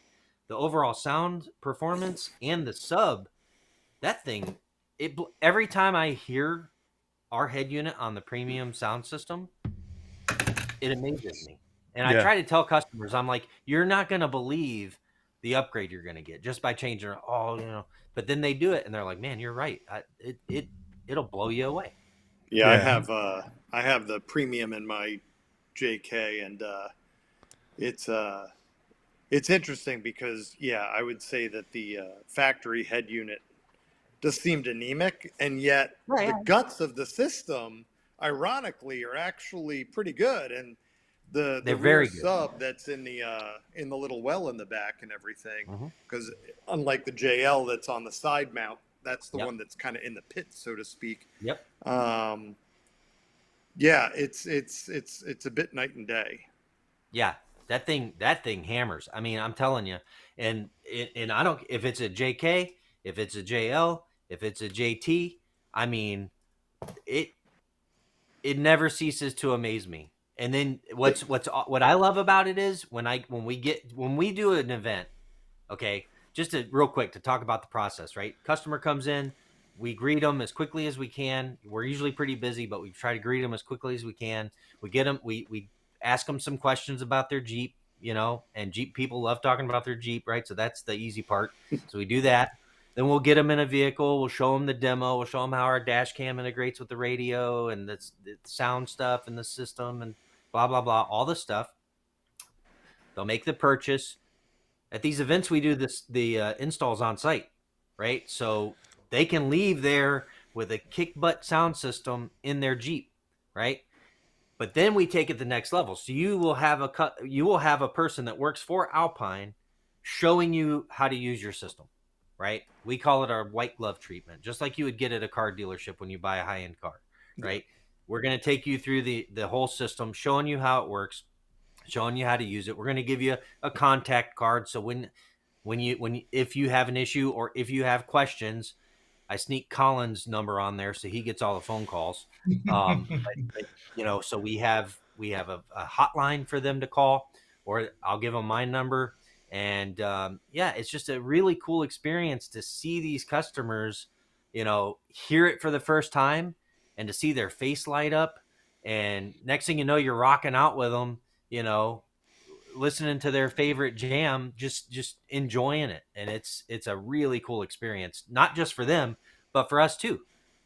Speaker 3: the overall sound performance, and the sub. That thing, every time I hear our head unit on the premium sound system, it amazes me. And I
Speaker 1: Yeah.
Speaker 3: try to tell customers, I'm like, you're not going to believe the upgrade you're going to get just by changing. Oh, but then they do it, and they're like, man, you're right. It'll blow you away.
Speaker 4: Yeah,
Speaker 1: Yeah.
Speaker 4: I have the premium in my JK, and it's it's interesting because yeah, I would say that the factory head unit just seemed anemic, and yet
Speaker 3: Yeah,
Speaker 4: the
Speaker 3: yeah.
Speaker 4: guts of the system, ironically, are actually pretty good. And the
Speaker 3: They're
Speaker 4: rear
Speaker 3: very good.
Speaker 4: sub that's in the little well in the back and everything,
Speaker 3: Mm-hmm.
Speaker 4: because unlike the JL that's on the side mount, that's the
Speaker 3: Yep.
Speaker 4: one that's kind of in the pit, so to speak.
Speaker 3: Yep.
Speaker 4: Yeah, it's a bit night and day.
Speaker 3: Yeah, that thing hammers. I mean, I'm telling you, and I don't, if it's a JK, if it's a JL, if it's a JT. I mean, it it never ceases to amaze me. And then what I love about it is when we do an event. Okay, just real quick to talk about the process, right? Customer comes in, we greet them as quickly as we can. We're usually pretty busy, but we try to greet them as quickly as we can. We get them, we ask them some questions about their Jeep, and Jeep people love talking about their Jeep, right? So that's the easy part. So we do that. Then we'll get them in a vehicle. We'll show them the demo. We'll show them how our dash cam integrates with the radio and the sound stuff and the system and blah, blah, blah, all the stuff. They'll make the purchase. At these events, we do the installs on site, right? So they can leave there with a kick butt sound system in their Jeep, right? But then we take it the next level. So you will have a person that works for Alpine showing you how to use your system, right? We call it our white glove treatment, just like you would get at a car dealership when you buy a high end car, right? We're going to take you through the whole system, showing you how it works, showing you how to use it. We're going to give you a contact card, so if you have an issue or if you have questions, I sneak Colin's number on there so he gets all the phone calls. So we have a hotline for them to call, or I'll give them my number. And it's just a really cool experience to see these customers, hear it for the first time and to see their face light up. And next thing you know, you're rocking out with them, listening to their favorite jam, just enjoying it. And it's a really cool experience, not just for them, but for us too,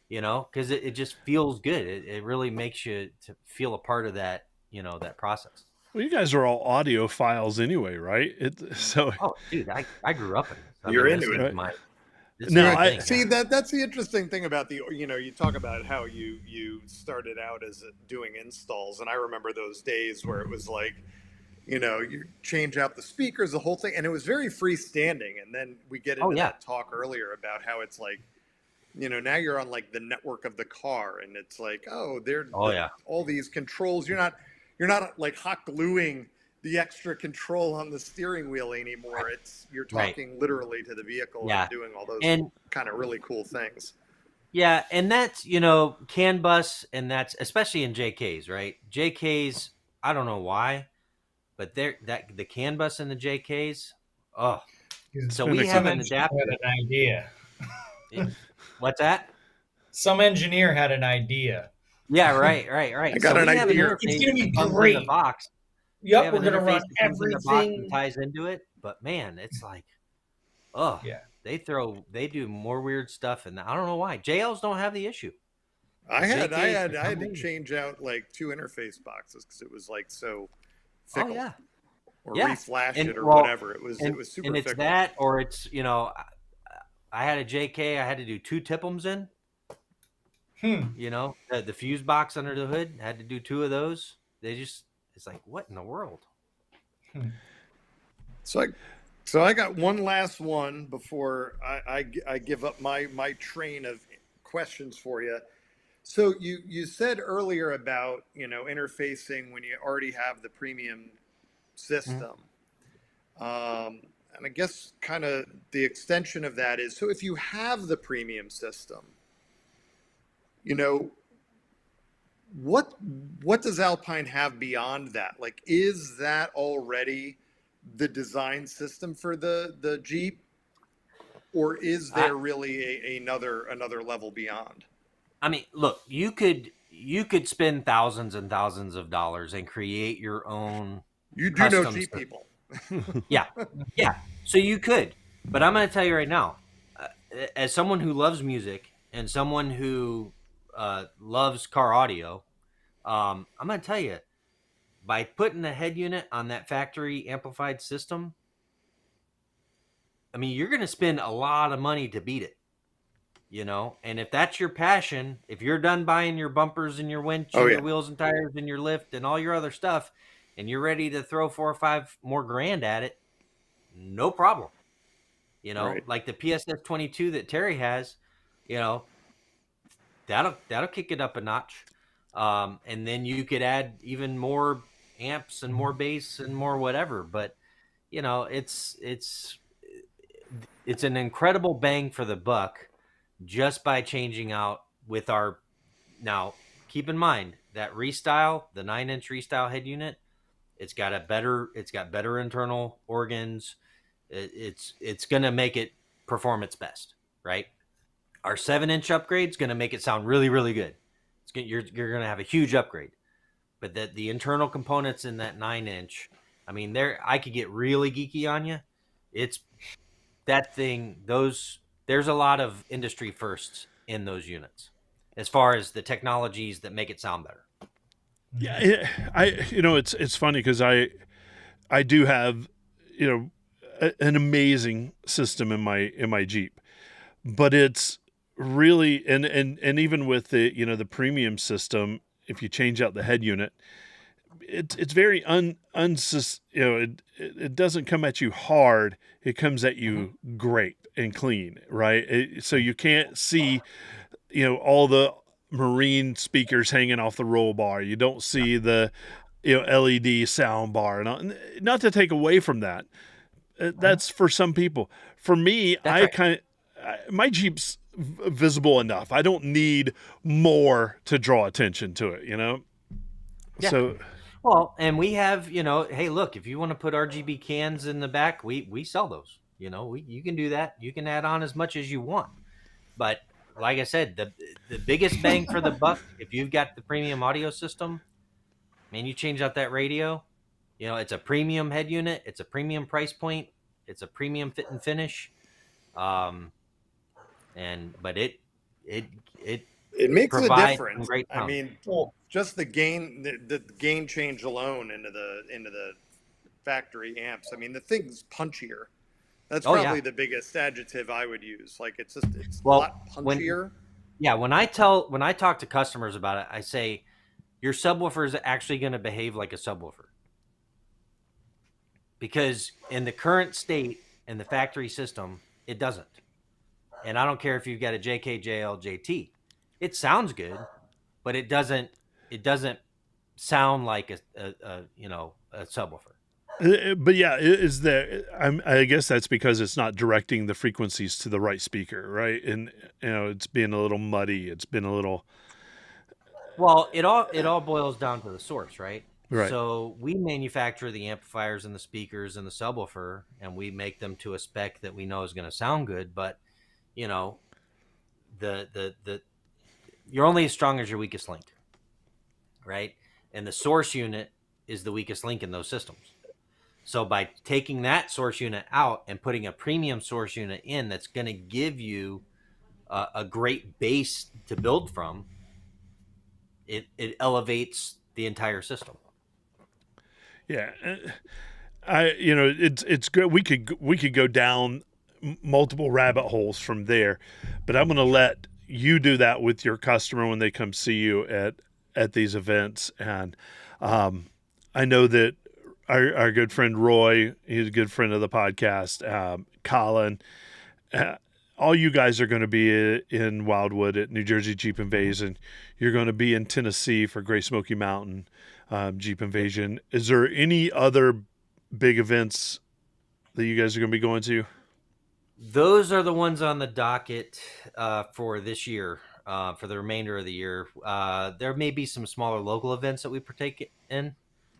Speaker 3: because it just feels good. It really makes you to feel a part of that, that process.
Speaker 1: Well, you guys are all audiophiles anyway, right? So
Speaker 3: Oh, dude, I grew up in this. I
Speaker 4: You're
Speaker 3: mean,
Speaker 4: into
Speaker 3: this
Speaker 4: it.
Speaker 3: is my this
Speaker 1: No,
Speaker 3: is my
Speaker 1: I-
Speaker 3: thing.
Speaker 4: See, that's the interesting thing about you talk about how you started out as doing installs, and I remember those days where it was like, you change out the speakers, the whole thing, and it was very freestanding. And then we get into that talk earlier about how it's like, now you're on like the network of the car, and it's like, all these controls. You're not like hot gluing the extra control on the steering wheel anymore. You're talking literally to the vehicle and doing all those kind of really cool things.
Speaker 3: Yeah, and that's CAN bus, and that's especially in JKs, right? JKs, I don't know why, but the CAN bus and the JKs. Oh, so we have an adapter.
Speaker 2: Had an idea.
Speaker 3: What's that?
Speaker 2: Some engineer had an idea.
Speaker 3: Yeah, right.
Speaker 4: I got an idea.
Speaker 2: It's gonna be
Speaker 3: comes
Speaker 2: great.
Speaker 3: In the box.
Speaker 2: Yep, we're gonna run
Speaker 3: In the box and
Speaker 2: everything.
Speaker 3: ties into it, but man, it's like, they do more weird stuff, and I don't know why. JLs don't have the issue.
Speaker 4: I had to change out like 2 interface boxes because it was like so fickle.
Speaker 3: Oh yeah.
Speaker 4: Or reflash it or whatever. It was super
Speaker 3: and it's
Speaker 4: fickle.
Speaker 3: that, or it's I had a JK. I had to do 2 TIPMs in. The fuse box under the hood, had to do 2 of those. It's like, what in the world?
Speaker 4: So I got one last one before I give up my train of questions for you. So you said earlier about interfacing when you already have the premium system. And I guess kind of the extension of that is, so if you have the premium system you know, what what does Alpine have beyond that? Like, is that already the design system for the Jeep, or is
Speaker 3: I,
Speaker 4: there really another level beyond?
Speaker 3: I mean, look, you could spend thousands and thousands of dollars and create your own
Speaker 4: You do know
Speaker 3: custom
Speaker 4: Jeep
Speaker 3: system.
Speaker 4: people.
Speaker 3: Yeah, yeah. So you could, but I'm going to tell you right now, uh, as someone who loves music and someone who loves car audio, I'm going to tell you, by putting a head unit on that factory amplified system, I mean, you're going to spend a lot of money to beat it. And if that's your passion, if you're done buying your bumpers and your winch
Speaker 4: Oh
Speaker 3: and
Speaker 4: yeah,
Speaker 3: your wheels and tires and your lift and all your other stuff, and you're ready to throw 4 or 5 more grand at it, no problem.
Speaker 4: right.
Speaker 3: Like the PSS 22 that Terry has, you know, that'll kick it up a notch. And then you could add even more amps and more bass and more whatever. But it's an incredible bang for the buck just by changing out with our. Now, keep in mind that restyle, the 9-inch restyle head unit, it's got better internal organs. It's gonna make it perform its best, right? Our 7-inch upgrade is gonna make it sound really, really good. You're gonna have a huge upgrade, but the internal components in that 9-inch, I mean, I could get really geeky on you. It's that thing. There's a lot of industry firsts in those units, as far as the technologies that make it sound better.
Speaker 1: Yeah, it's funny because I do have an amazing system in my Jeep, but it's really and even with the premium system, if you change out the head unit, it's very it doesn't come at you hard. It comes at
Speaker 3: Mm-hmm.
Speaker 1: you great and clean, right? So you can't see all the marine speakers hanging off the roll bar. You don't
Speaker 3: Yeah,
Speaker 1: see the LED sound bar. Not to take away from that.
Speaker 3: mm-hmm.
Speaker 1: That's for some people. For me,
Speaker 3: That's right.
Speaker 1: my Jeep's visible enough. I don't need more to draw attention to it.
Speaker 3: Yeah.
Speaker 1: So
Speaker 3: Well, and we have, hey, look, if you want to put RGB cans in the back, we sell those. You can do that. You can add on as much as you want. But like I said, the biggest bang for the buck, if you've got the premium audio system, man, you change out that radio. It's a premium head unit. It's a premium price point. It's a premium fit and finish. Um, but it it
Speaker 4: It makes a
Speaker 3: provides some
Speaker 4: difference.
Speaker 3: great
Speaker 4: I
Speaker 3: sound.
Speaker 4: mean,
Speaker 2: Well,
Speaker 4: just the gain change alone into the factory amps. I mean, the thing's punchier. That's
Speaker 3: Oh yeah.
Speaker 4: probably the biggest adjective I would use. Like, it's a
Speaker 3: Well,
Speaker 4: lot
Speaker 3: when
Speaker 4: punchier.
Speaker 3: yeah, when I talk to customers about it, I say your subwoofer is actually going to behave like a subwoofer, because in the current state in the factory system, it doesn't. And I don't care if you've got a JKJL JT, it sounds good, but it doesn't sound like a subwoofer.
Speaker 1: but yeah, is there? I guess that's because it's not directing the frequencies to the right speaker, right? And it's being a little muddy. It's been a little
Speaker 3: Well, it all boils down to the source, right?
Speaker 1: right.
Speaker 3: So we manufacture the amplifiers and the speakers and the subwoofer, and we make them to a spec that we know is going to sound good. But you know, the you're only as strong as your weakest link, right? And the source unit is the weakest link in those systems. So by taking that source unit out and putting a premium source unit in, that's going to give you a great base to build from. It elevates the entire system.
Speaker 1: Yeah, it's good. We could go down multiple rabbit holes from there, but I'm going to let you do that with your customer when they come see you at these events. And I know that our good friend Roy, he's a good friend of the podcast. Colin, uh, all you guys are going to be in Wildwood at New Jersey Jeep Invasion. You're going to be in Tennessee for Great Smoky Mountain Jeep Invasion. Is there any other big events that you guys are going to be going to?
Speaker 3: Those are the ones on the docket for this year. for the remainder of the year. There may be some smaller local events that we partake in,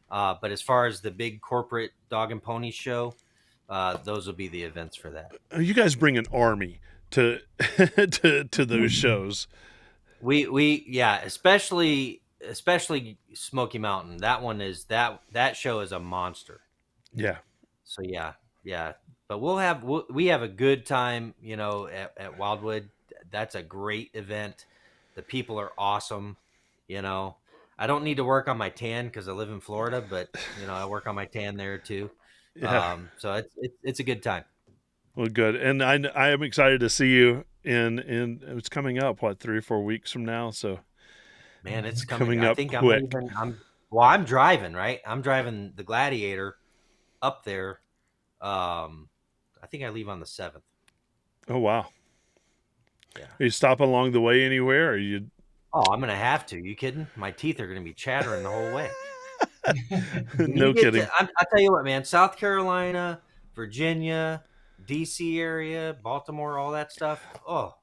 Speaker 3: but as far as the big corporate dog and pony show, those will be the events for that.
Speaker 1: You guys bring an army to to those shows.
Speaker 3: Yeah, especially Smoky Mountain. That one is that show is a monster.
Speaker 1: Yeah.
Speaker 3: So yeah. But we have a good time, at Wildwood. That's a great event. The people are awesome. I don't need to work on my tan because I live in Florida, but I work on my tan there too.
Speaker 1: Yeah.
Speaker 3: So it's a good time.
Speaker 1: Well, good. And I am excited to see you in it's coming up, what, 3 or 4 weeks from now. So
Speaker 3: man, it's
Speaker 1: coming
Speaker 3: I
Speaker 1: up
Speaker 3: think
Speaker 1: quick.
Speaker 3: I'm driving, right? I'm driving the Gladiator up there. I think I leave on the 7th.
Speaker 1: Oh, wow.
Speaker 3: Yeah.
Speaker 1: Are you stopping along the way anywhere? Or are you?
Speaker 3: Oh, I'm gonna have to. You kidding? My teeth are gonna be chattering the whole way.
Speaker 1: No kidding.
Speaker 3: I'll tell you what, man. South Carolina, Virginia, DC area, Baltimore, all that stuff. Oh,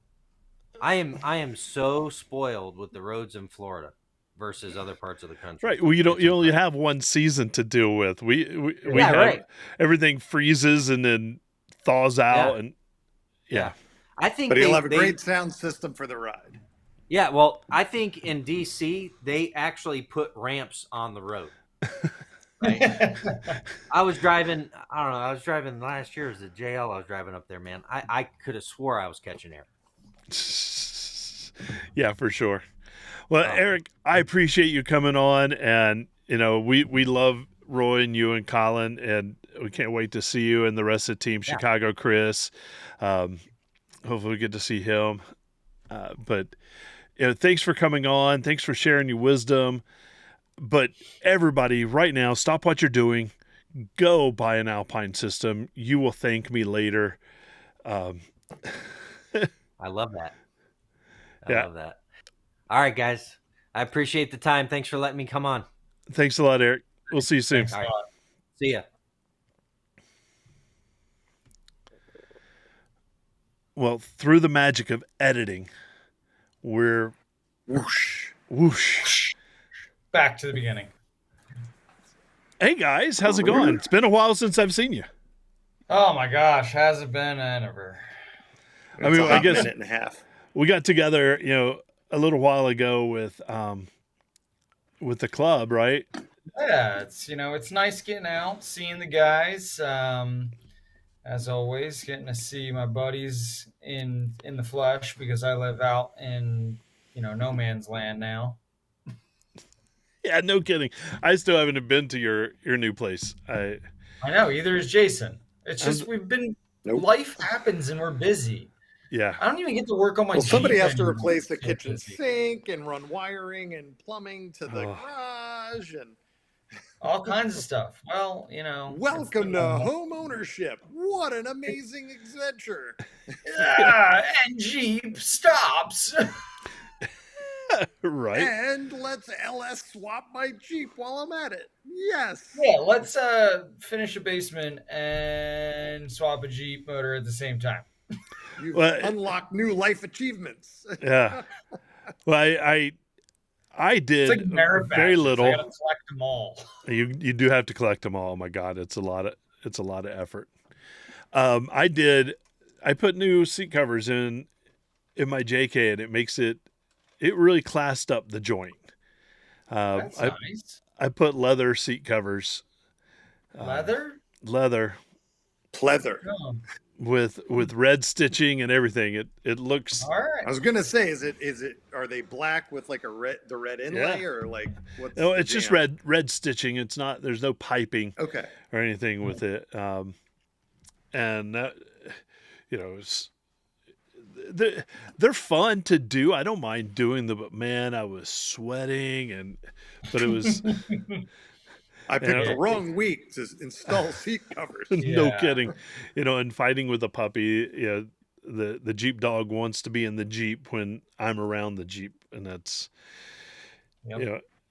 Speaker 3: I am so spoiled with the roads in Florida versus other parts of the country.
Speaker 1: Right. Well, you only have one season to deal with. We have
Speaker 3: right.
Speaker 1: Everything freezes and then thaws out, and yeah.
Speaker 3: I think,
Speaker 4: but he'll have a great sound system for the ride.
Speaker 3: Yeah, well, I think in DC they actually put ramps on the road. Right? I was driving last year as a JL. I was driving up there, man. I could have swore I was catching air.
Speaker 1: Yeah, for sure. Well, Eric, I appreciate you coming on, and we love Roy and you and Colin, and we can't wait to see you and the rest of the team. Chicago, Chris. Hopefully, we get to see him. But thanks for coming on. Thanks for sharing your wisdom. But everybody, right now, stop what you're doing. Go buy an Alpine system. You will thank me later.
Speaker 3: I love that. I love that. All right, guys. I appreciate the time. Thanks for letting me come on.
Speaker 1: Thanks a lot, Eric. We'll see you soon.
Speaker 3: All right. See ya.
Speaker 1: Well, through the magic of editing, we're whoosh.
Speaker 2: Back to the beginning.
Speaker 1: Hey, guys. How's it going? It's been a while since I've seen you.
Speaker 2: Oh, my gosh. Has it been ever?
Speaker 1: I mean, I guess
Speaker 4: minute and a half.
Speaker 1: We got together, a little while ago with the club, right?
Speaker 2: Yeah, it's nice getting out, seeing the guys. As always, getting to see my buddies in the flesh because I live out in no man's land now.
Speaker 1: Yeah, no kidding. I still haven't been to your new place.
Speaker 2: I know. Either is Jason. It's just we've been.
Speaker 4: Nope.
Speaker 2: Life happens and we're busy.
Speaker 1: Yeah.
Speaker 2: I don't even get to work on my.
Speaker 4: Well, somebody has to
Speaker 2: anymore.
Speaker 4: replace the kitchen sink and run wiring and plumbing to the garage and
Speaker 2: all kinds of stuff. Well,
Speaker 4: welcome to home ownership. What an amazing adventure!
Speaker 2: And Jeep stops.
Speaker 1: Right.
Speaker 4: And let's LS swap my Jeep while I'm at it. Yes.
Speaker 2: Yeah, let's finish a basement and swap a Jeep motor at the same time.
Speaker 4: You unlock new life achievements.
Speaker 1: Yeah. Well, I did
Speaker 2: it's like
Speaker 1: very little.
Speaker 2: I gotta collect them all.
Speaker 1: You do have to collect them all. Oh my God, it's a lot of effort. I put new seat covers in my JK, and it makes it really classed up the joint.
Speaker 2: That's nice.
Speaker 1: I put leather seat covers.
Speaker 2: Leather.
Speaker 4: Pleather.
Speaker 2: Oh.
Speaker 1: With red stitching and everything. It looks.
Speaker 2: All right.
Speaker 4: I was gonna say, is it? Are they black with like the red inlay or like what's?
Speaker 1: No, it's just red stitching. It's not. There's no piping.
Speaker 4: Okay.
Speaker 1: Or anything with it. And they're fun to do. I don't mind doing them, but man, I was sweating but it was.
Speaker 4: I picked the wrong week to install seat covers.
Speaker 1: No kidding. And fighting with a puppy, the Jeep dog wants to be in the Jeep when I'm around the Jeep, and that's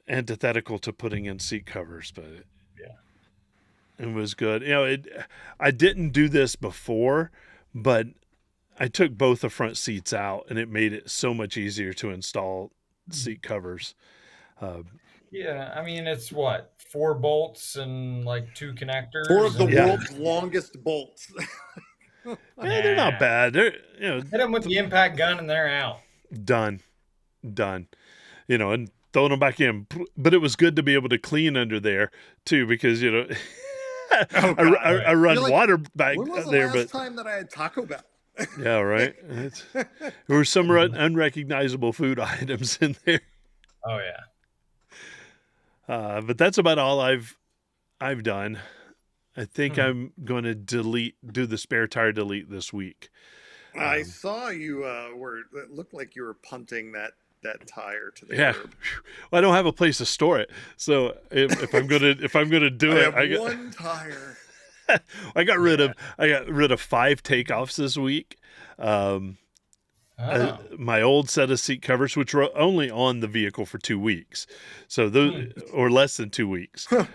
Speaker 1: antithetical to putting in seat covers, but it was good. I didn't do this before, but I took both the front seats out, and it made it so much easier to install seat covers. Uh,
Speaker 2: Yeah, I mean it's what, 4 bolts and like
Speaker 4: 4
Speaker 2: 2 connectors
Speaker 4: of the
Speaker 2: and
Speaker 1: yeah,
Speaker 4: world's longest bolts.
Speaker 1: yeah, they're not
Speaker 2: nah.
Speaker 1: bad. They're
Speaker 2: Hit them with the impact gun and they're out.
Speaker 1: done, done. And throwing them back in. But it was good to be able to clean under there too, because
Speaker 4: Oh
Speaker 1: I,
Speaker 4: God!
Speaker 1: I,
Speaker 2: Right.
Speaker 1: I run
Speaker 4: You're like,
Speaker 1: water back
Speaker 4: when was the
Speaker 1: there,
Speaker 4: last
Speaker 1: but
Speaker 4: time that I had Taco Bell?
Speaker 1: yeah, right. There were some unrecognizable food items in there,
Speaker 2: Oh yeah.
Speaker 1: but that's about all I've done. I think
Speaker 2: Hmm.
Speaker 1: I'm going to do the spare tire delete this week.
Speaker 4: I
Speaker 1: Um,
Speaker 4: saw you it looked like you were punting that tire to the
Speaker 1: yeah,
Speaker 4: curb.
Speaker 1: well, I don't have a place to store it, so if I'm gonna do
Speaker 4: I
Speaker 1: it,
Speaker 4: have one tire.
Speaker 1: I got rid of 5 takeoffs this week. Um,
Speaker 2: Oh.
Speaker 1: my old set of seat covers, which were only on the vehicle for 2 weeks, so those or less than 2 weeks. Yeah,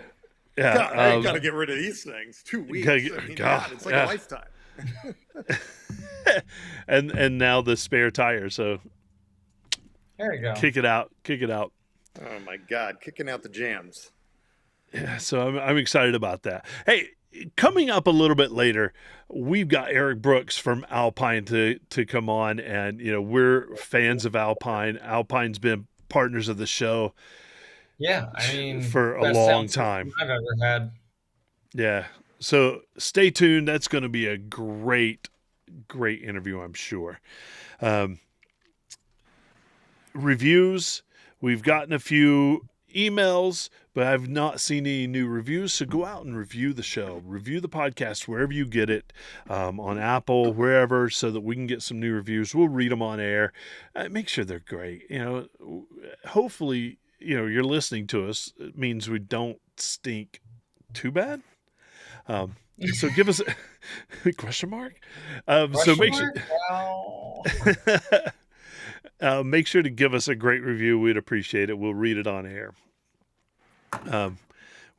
Speaker 4: God, I got to get rid of these things. 2 weeks. I mean, God, it's like
Speaker 1: yeah.
Speaker 4: a lifetime.
Speaker 1: and now the spare tire. So
Speaker 2: There you go.
Speaker 1: kick it out.
Speaker 4: Oh my God, kicking out the jams.
Speaker 1: Yeah, so I'm excited about that. Hey, coming up a little bit later, we've got Eric Brooks from Alpine to come on, and we're fans of Alpine. Alpine's been partners of the show
Speaker 2: Yeah, I mean,
Speaker 1: for a
Speaker 2: best
Speaker 1: long
Speaker 2: sound system
Speaker 1: time.
Speaker 2: I've ever had.
Speaker 1: Yeah. So stay tuned. That's going to be a great interview, I'm sure. Um, Reviews. We've gotten a few emails, but I've not seen any new reviews. So go out and review the show, review the podcast wherever you get it, on Apple, wherever, so that we can get some new reviews. We'll read them on air. Make sure they're great. Hopefully, you're listening to us. It means we don't stink too bad. So give us a question mark. So
Speaker 2: Question
Speaker 1: make sure.
Speaker 2: mark? Well,
Speaker 1: Make sure to give us a great review. We'd appreciate it. We'll read it on air.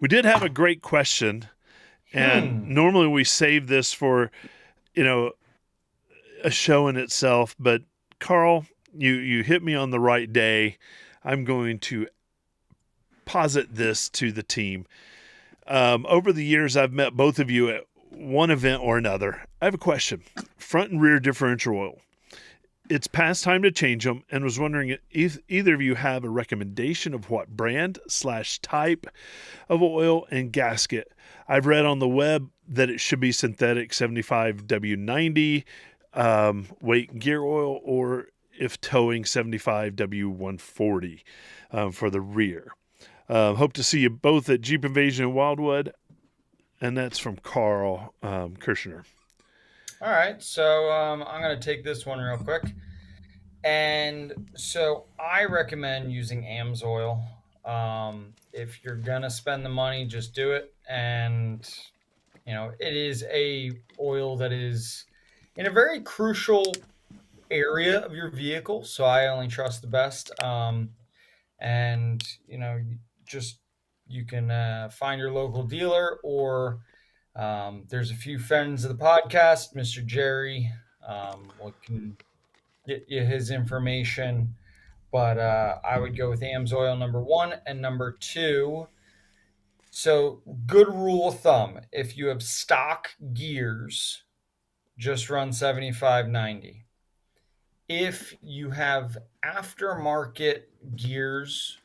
Speaker 1: We did have a great question, and normally we save this for, a show in itself. But Carl, you hit me on the right day. I'm going to posit this to the team. Over the years, I've met both of you at one event or another. I have a question. Front and rear differential oil. It's past time to change them, and was wondering if either of you have a recommendation of what brand/type of oil and gasket. I've read on the web that it should be synthetic 75W90 weight gear oil, or if towing 75W140 for the rear. Hope to see you both at Jeep Invasion in Wildwood, and that's from Carl Kirshner.
Speaker 2: all right, so I'm going to take this one real quick. And so I recommend using AMSOIL. If you're going to spend the money, just do it. And, it is a oil that is in a very crucial area of your vehicle. So I only trust the best. And, you can find your local dealer, or there's a few friends of the podcast, Mr. Jerry, can get you his information. But I would go with AMSOIL number 1, and number 2. So good rule of thumb: if you have stock gears, just run 75/90. If you have aftermarket gears,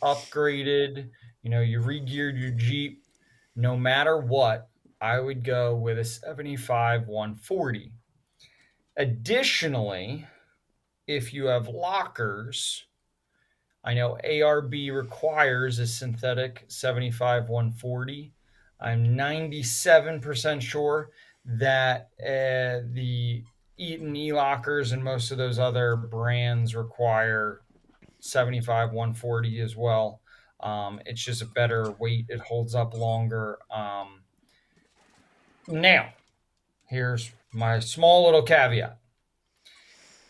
Speaker 2: upgraded, you re-geared your Jeep, no matter what, I would go with a 75/140. Additionally, if you have lockers, I know ARB requires a synthetic 75/140. I'm 97% sure that the Eaton e-lockers and most of those other brands require 75/140 as well. It's just a better weight. It holds up longer. Now, here's my small little caveat.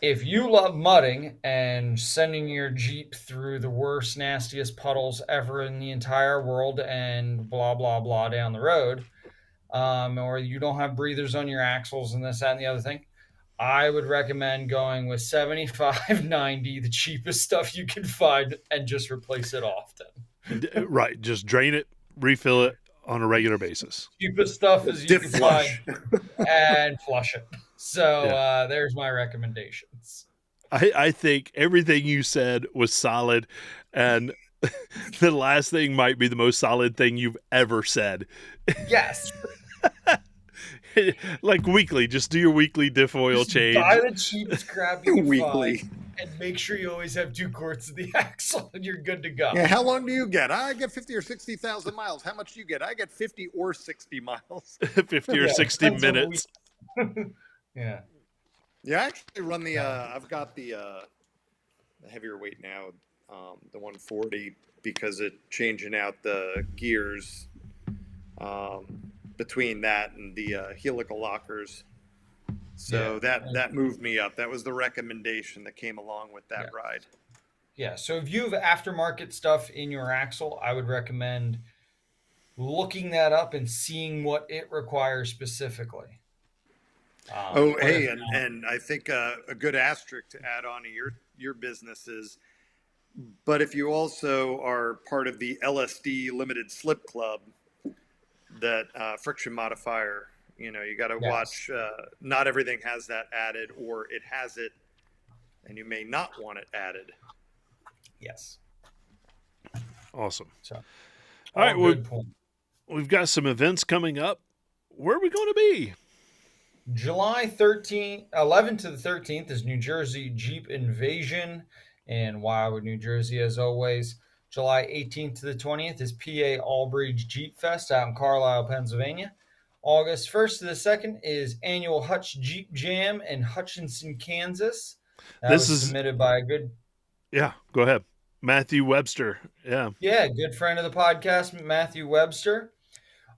Speaker 2: If you love mudding and sending your Jeep through the worst, nastiest puddles ever in the entire world and blah, blah, blah down the road, or you don't have breathers on your axles and this, that, and the other thing, I would recommend going with 7590, the cheapest stuff you can find, and just replace it often.
Speaker 1: Right. Just drain it, refill it on a regular basis.
Speaker 2: Cheapest stuff as you
Speaker 4: Diff
Speaker 2: can
Speaker 4: flush.
Speaker 2: find, and flush it. So
Speaker 1: Yeah.
Speaker 2: there's my recommendations.
Speaker 1: I think everything you said was solid, and the last thing might be the most solid thing you've ever said.
Speaker 2: Yes.
Speaker 1: Like weekly, just do your weekly diff oil
Speaker 2: Just
Speaker 1: change.
Speaker 2: buy the cheapest crap you can
Speaker 4: Weekly.
Speaker 2: find, and make sure you always have 2 quarts of the axle, and you're good to go.
Speaker 4: Yeah, how long do you get? I get 50 or 60,000 miles. How much do you get? I get 50 or 60 miles.
Speaker 1: 50 or
Speaker 2: Yeah,
Speaker 1: 60
Speaker 2: depends on the
Speaker 1: minutes.
Speaker 2: Yeah.
Speaker 4: Yeah, I actually run the. I've got the heavier weight now, the 140, because it changing out the gears between that and the helical lockers. So
Speaker 2: Yeah.
Speaker 4: that moved me up. That was the recommendation that came along with that
Speaker 2: Yeah.
Speaker 4: ride.
Speaker 2: Yeah. So if you have aftermarket stuff in your axle, I would recommend looking that up and seeing what it requires specifically.
Speaker 4: Oh,
Speaker 2: But
Speaker 4: hey,
Speaker 2: if not,
Speaker 4: and I think a good asterisk to add on to your business is, but if you also are part of the LSD Limited Slip Club, that friction modifier, you got to
Speaker 2: Yes.
Speaker 4: watch. Not everything has that added, or it has it, and you may not want it added.
Speaker 2: yes.
Speaker 1: Awesome.
Speaker 2: So,
Speaker 1: All right,
Speaker 2: good point.
Speaker 1: we've got some events coming up. Where are we going to be?
Speaker 2: July 11th to the 13th is New Jersey Jeep Invasion in Wildwood, New Jersey, as always. July 18th to the 20th is PA Allbridge Jeep Fest out in Carlisle, Pennsylvania. August 1st to the 2nd is annual Hutch Jeep Jam in Hutchinson, Kansas. That
Speaker 1: This
Speaker 2: was
Speaker 1: is-
Speaker 2: submitted by a good,
Speaker 1: Yeah, go ahead. Matthew Webster. Yeah.
Speaker 2: good friend of the podcast, Matthew Webster.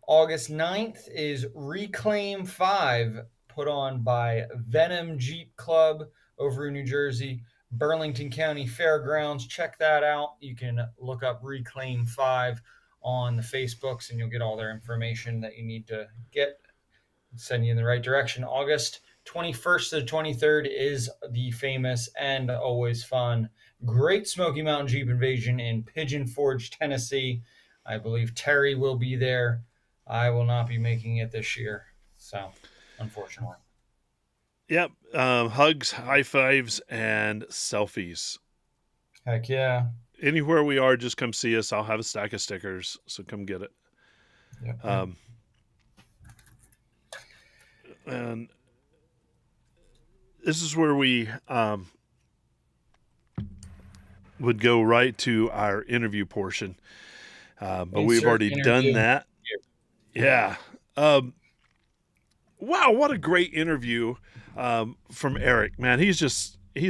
Speaker 2: August 9th is Reclaim 5, put on by Venom Jeep Club over in New Jersey, Burlington County Fairgrounds. Check that out. You can look up Reclaim 5 on the Facebooks, and you'll get all their information that you need to get, send you in the right direction. August 21st to the 23rd is the famous and always fun Great Smoky Mountain Jeep Invasion in Pigeon Forge, Tennessee. I believe Terry will be there. I will not be making it this year, so unfortunately.
Speaker 1: Yep. Hugs, high fives, and selfies.
Speaker 2: Heck yeah.
Speaker 1: Anywhere we are, just come see us. I'll have a stack of stickers, so come get it.
Speaker 2: Yep.
Speaker 1: And this is where we would go right to our interview portion. But we've
Speaker 2: Insert
Speaker 1: already done
Speaker 2: interview.
Speaker 1: that. Yeah. Wow, what a great interview from Eric. Man, he's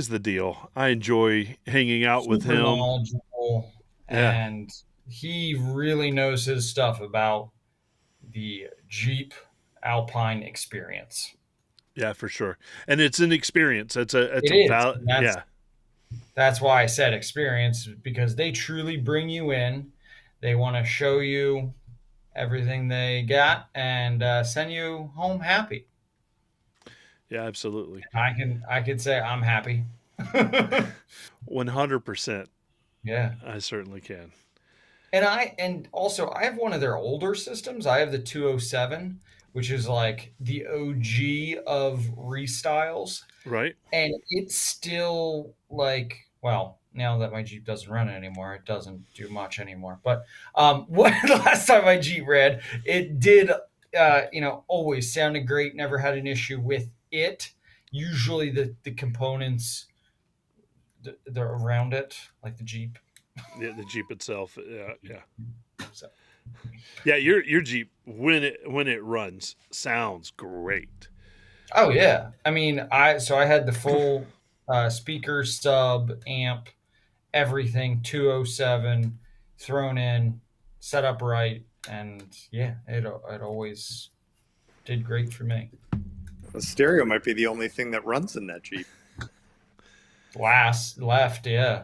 Speaker 1: the deal. I enjoy hanging out with
Speaker 2: Super
Speaker 1: him.
Speaker 2: knowledgeable,
Speaker 1: Yeah.
Speaker 2: and he really knows his stuff about the Jeep Alpine experience.
Speaker 1: Yeah, for sure. And it's an experience. It
Speaker 2: is, and that's why I said experience, because they truly bring you in. They want to show you everything they got and send you home happy.
Speaker 1: Yeah, absolutely.
Speaker 2: I could say I'm happy.
Speaker 1: 100%.
Speaker 2: Yeah.
Speaker 1: I certainly can.
Speaker 2: And also I have one of their older systems. I have the 207, which is like the OG of restyles.
Speaker 1: Right.
Speaker 2: And it's still like, well, now that my Jeep doesn't run it anymore, it doesn't do much anymore. But the last time my Jeep ran, it did, always sounded great. Never had an issue with it. Usually the components, they're around it, like the Jeep.
Speaker 1: Yeah, the Jeep itself. Yeah.
Speaker 2: So.
Speaker 1: Yeah, your Jeep when it runs sounds great.
Speaker 2: Oh yeah, I mean, I had the full speaker, sub, amp, everything, 207 thrown in, set up right, and yeah, it always did great for me.
Speaker 4: The stereo might be the only thing that runs in that Jeep.
Speaker 2: Left, yeah,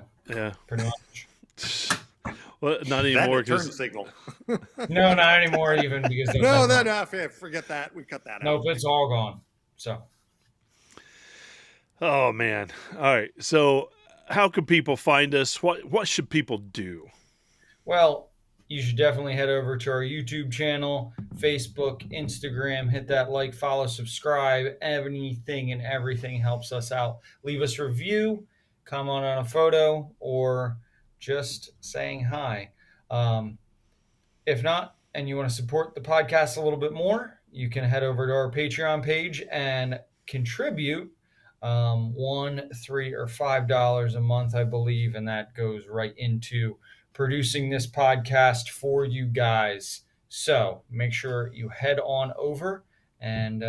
Speaker 2: pretty much.
Speaker 1: Well, not anymore.
Speaker 4: Turn signal.
Speaker 2: No, not anymore. Even because
Speaker 4: no, forget that. We cut that out.
Speaker 2: Nope, it's all gone. So,
Speaker 1: Oh man. All right. So how can people find us? What should people do?
Speaker 2: Well, you should definitely head over to our YouTube channel, Facebook, Instagram, hit that like, follow, subscribe. Anything and everything helps us out. Leave us a review, comment on a photo, or just saying hi. Um, If not, and you want to support the podcast a little bit more, you can head over to our Patreon page and contribute $1, $3, or $5 a month, I believe, and that goes right into producing this podcast for you guys. So make sure you head on over and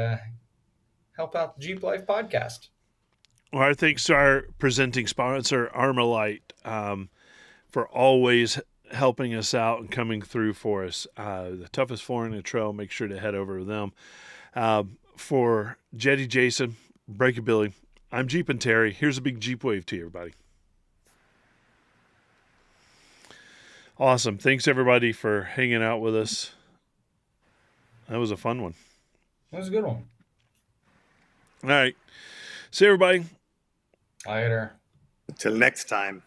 Speaker 2: help out the Jeep Life podcast.
Speaker 1: Well, our thanks to our presenting sponsor, Armalite, for always helping us out and coming through for us. The toughest flooring in the trail, make sure to head over to them. For Jetty Jason, Breakability, I'm Jeep and Terry. Here's a big Jeep wave to you, everybody. Awesome. Thanks, everybody, for hanging out with us. That was a fun one.
Speaker 2: That was a good one.
Speaker 1: All right. See you, everybody.
Speaker 2: Later.
Speaker 4: Until next time.